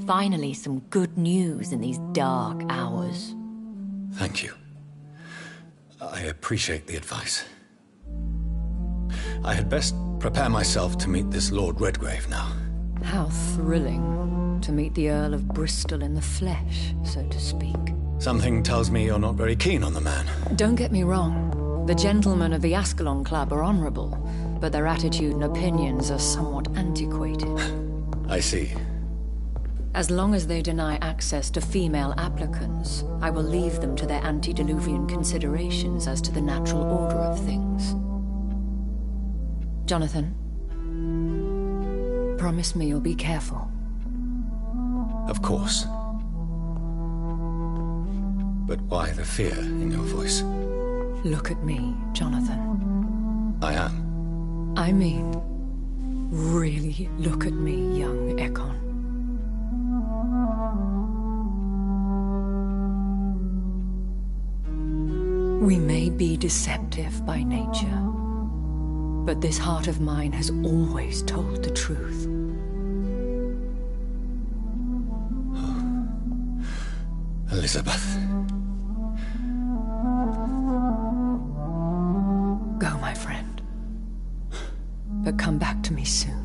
Finally, some good news in these dark hours. Thank you. I appreciate the advice. I had best prepare myself to meet this Lord Redgrave now. How thrilling to meet the Earl of Bristol in the flesh, so to speak. Something tells me you're not very keen on the man. Don't get me wrong. The gentlemen of the Ascalon Club are honorable, but their attitude and opinions are somewhat antiquated. I see. As long as they deny access to female applicants, I will leave them to their antediluvian considerations as to the natural order of things. Jonathan, promise me you'll be careful. Of course. But why the fear in your voice? Look at me, Jonathan. I am. I mean, really look at me, young Ekon. We may be deceptive by nature, but this heart of mine has always told the truth. Elizabeth. Go, my friend. But come back to me soon.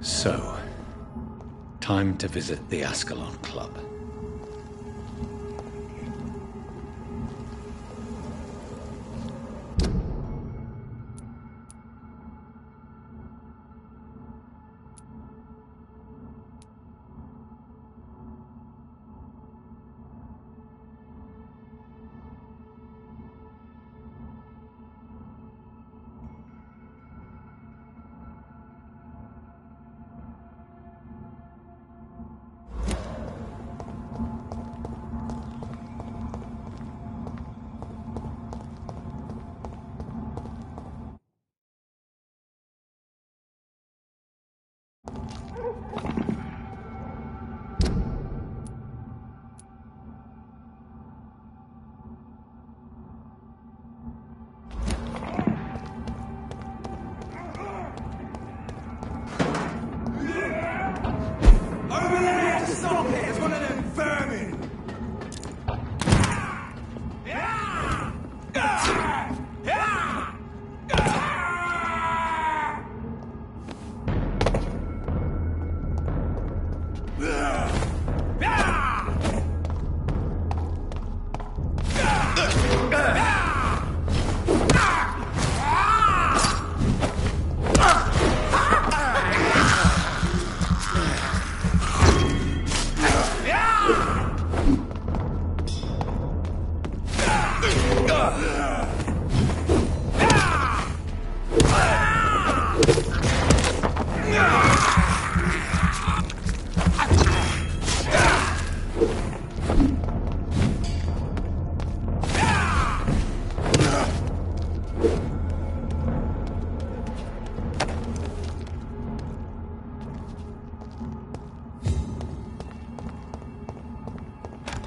So, time to visit the Ascalon Club.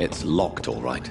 It's locked, all right.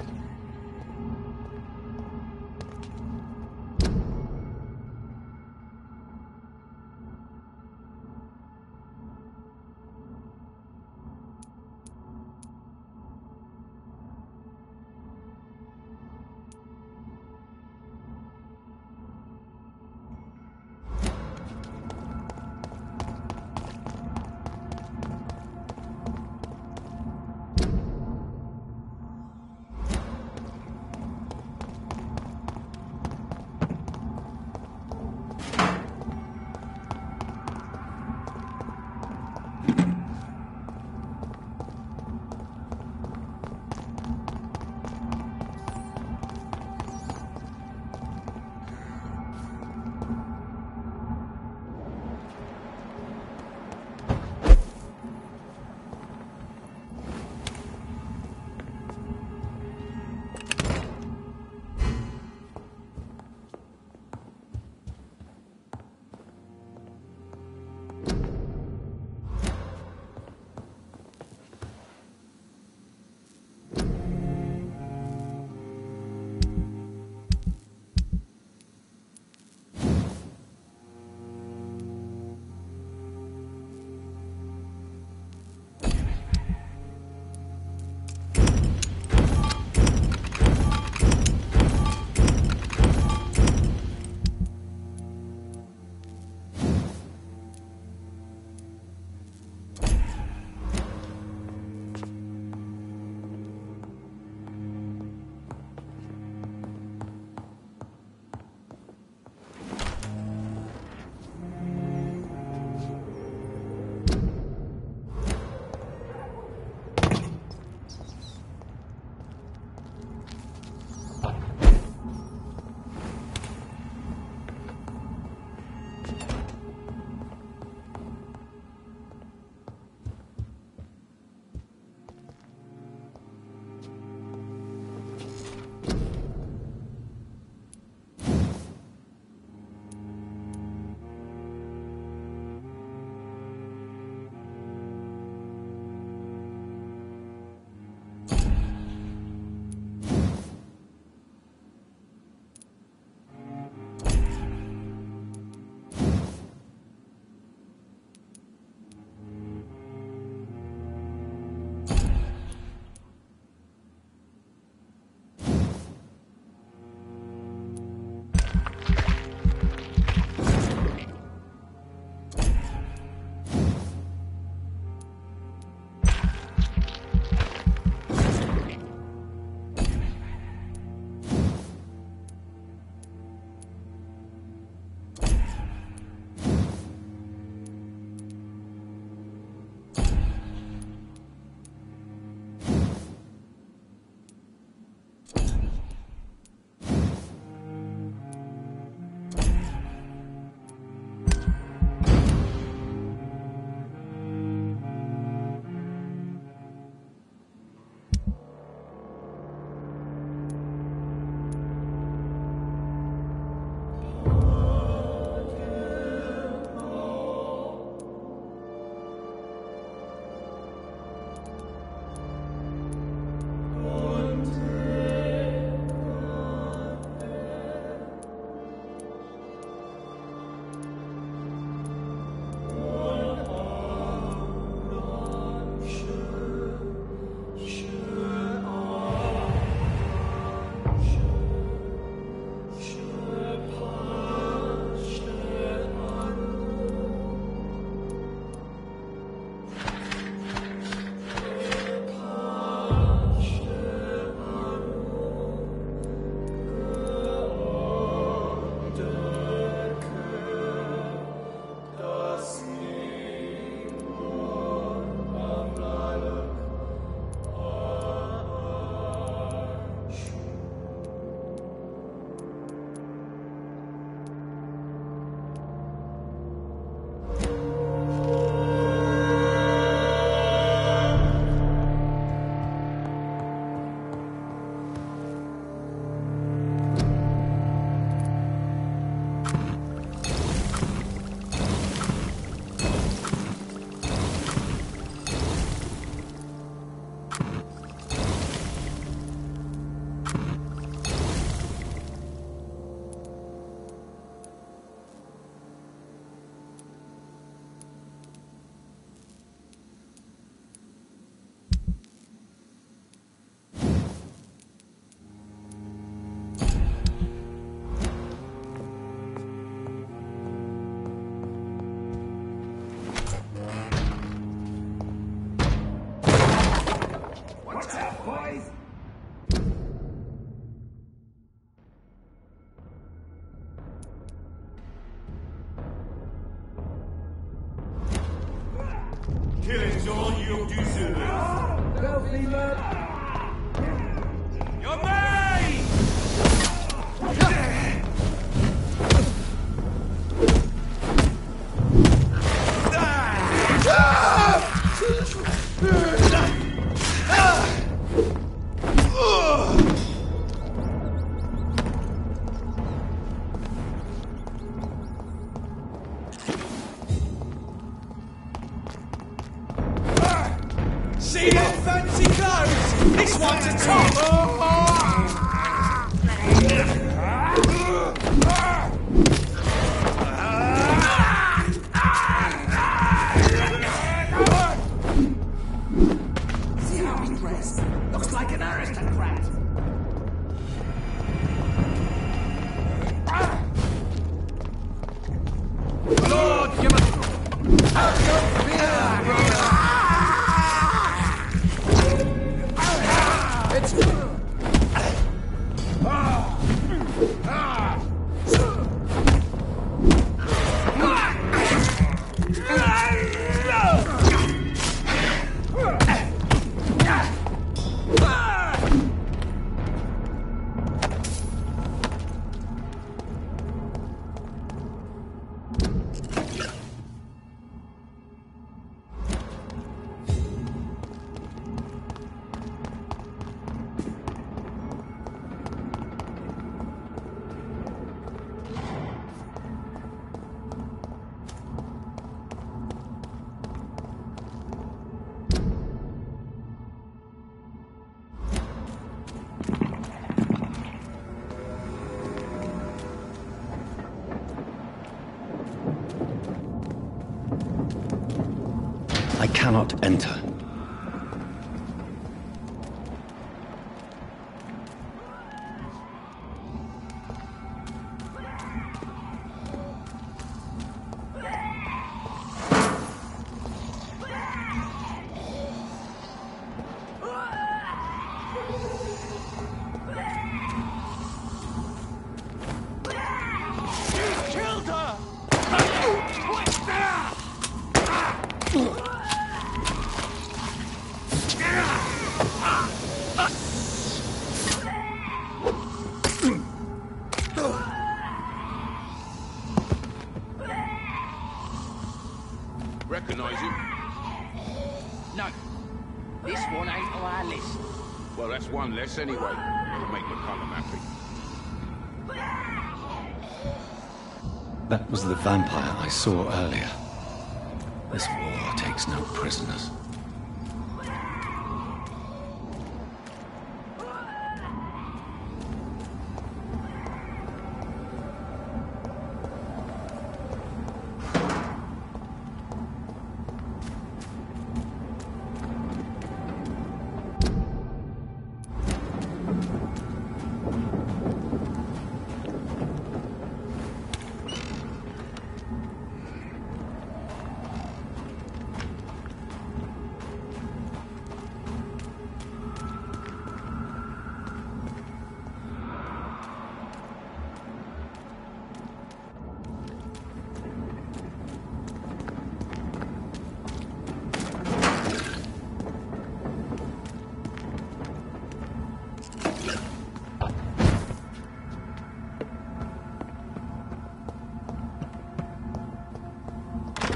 You're mine! See them fancy clothes? This one's a top! See how he's dressed? Looks like an aristocrat. Lord, give us... I cannot enter. Recognize him? No. This one ain't on our list. Well, that's one less anyway. It'll make McCullum happy. That was the vampire I saw earlier. This war takes no prisoners.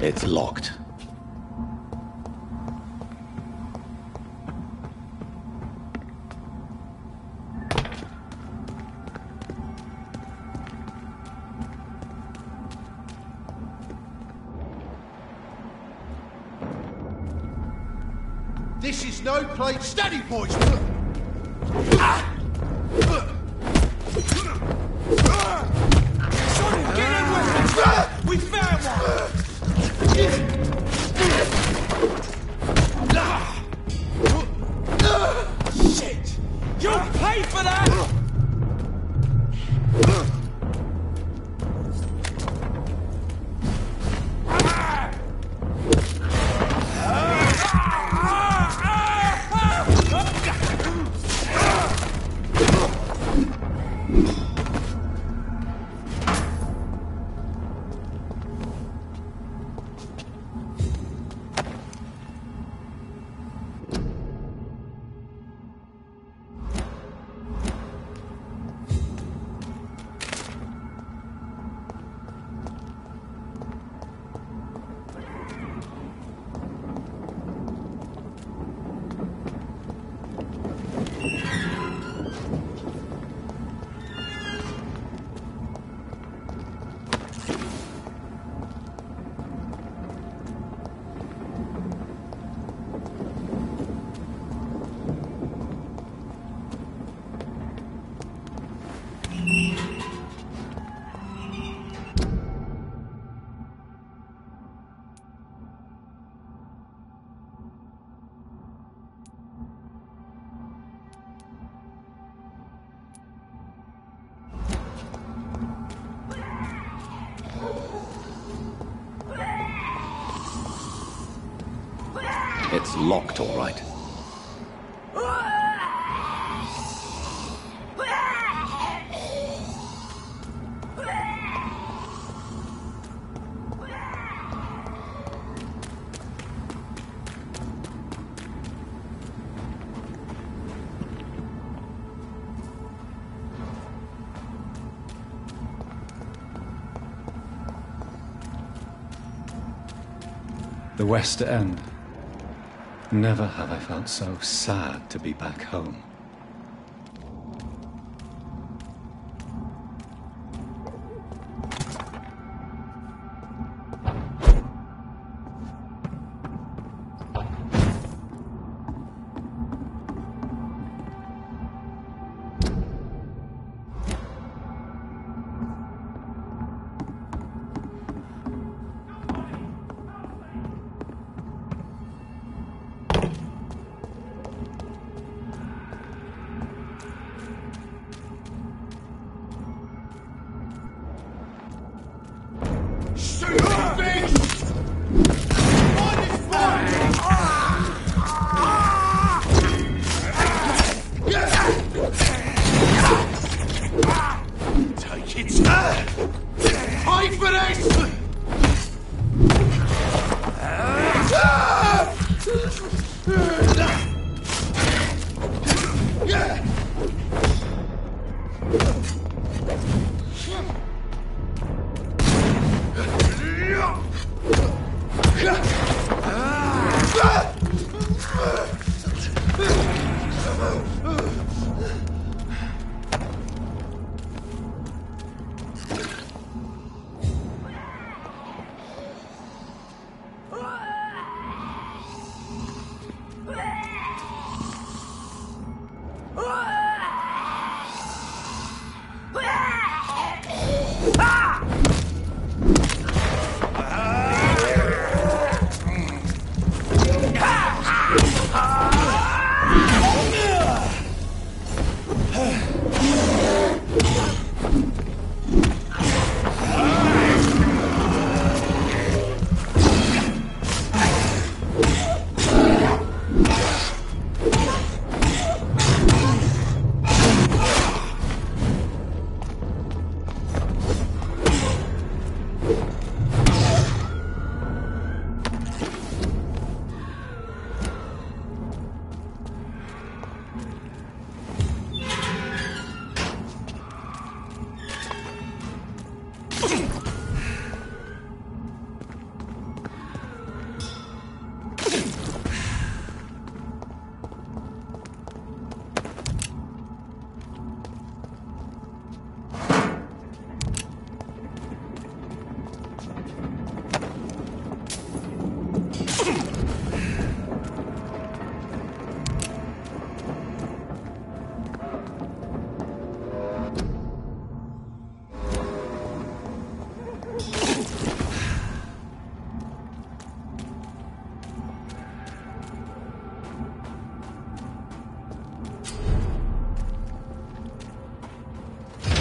It's locked. This is no place. Steady, boys! We found one! Shit! You'll pay for that! It's locked, all right. The West End. Never have I felt so sad to be back home.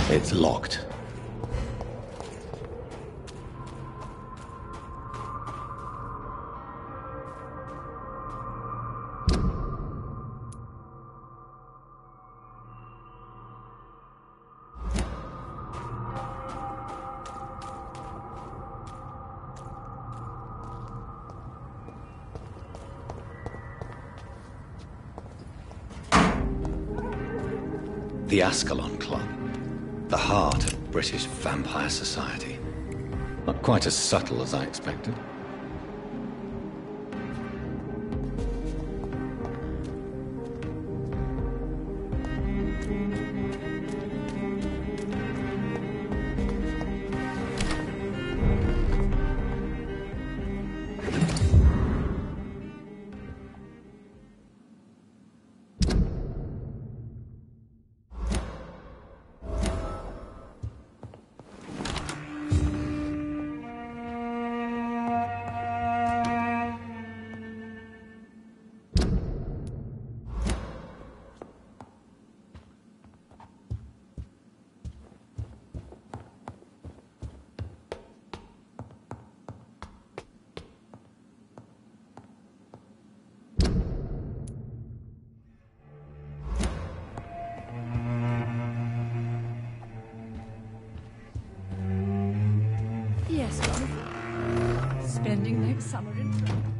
It's locked. The Ascalon Club. The heart of British vampire society. Not quite as subtle as I expected. summer in France.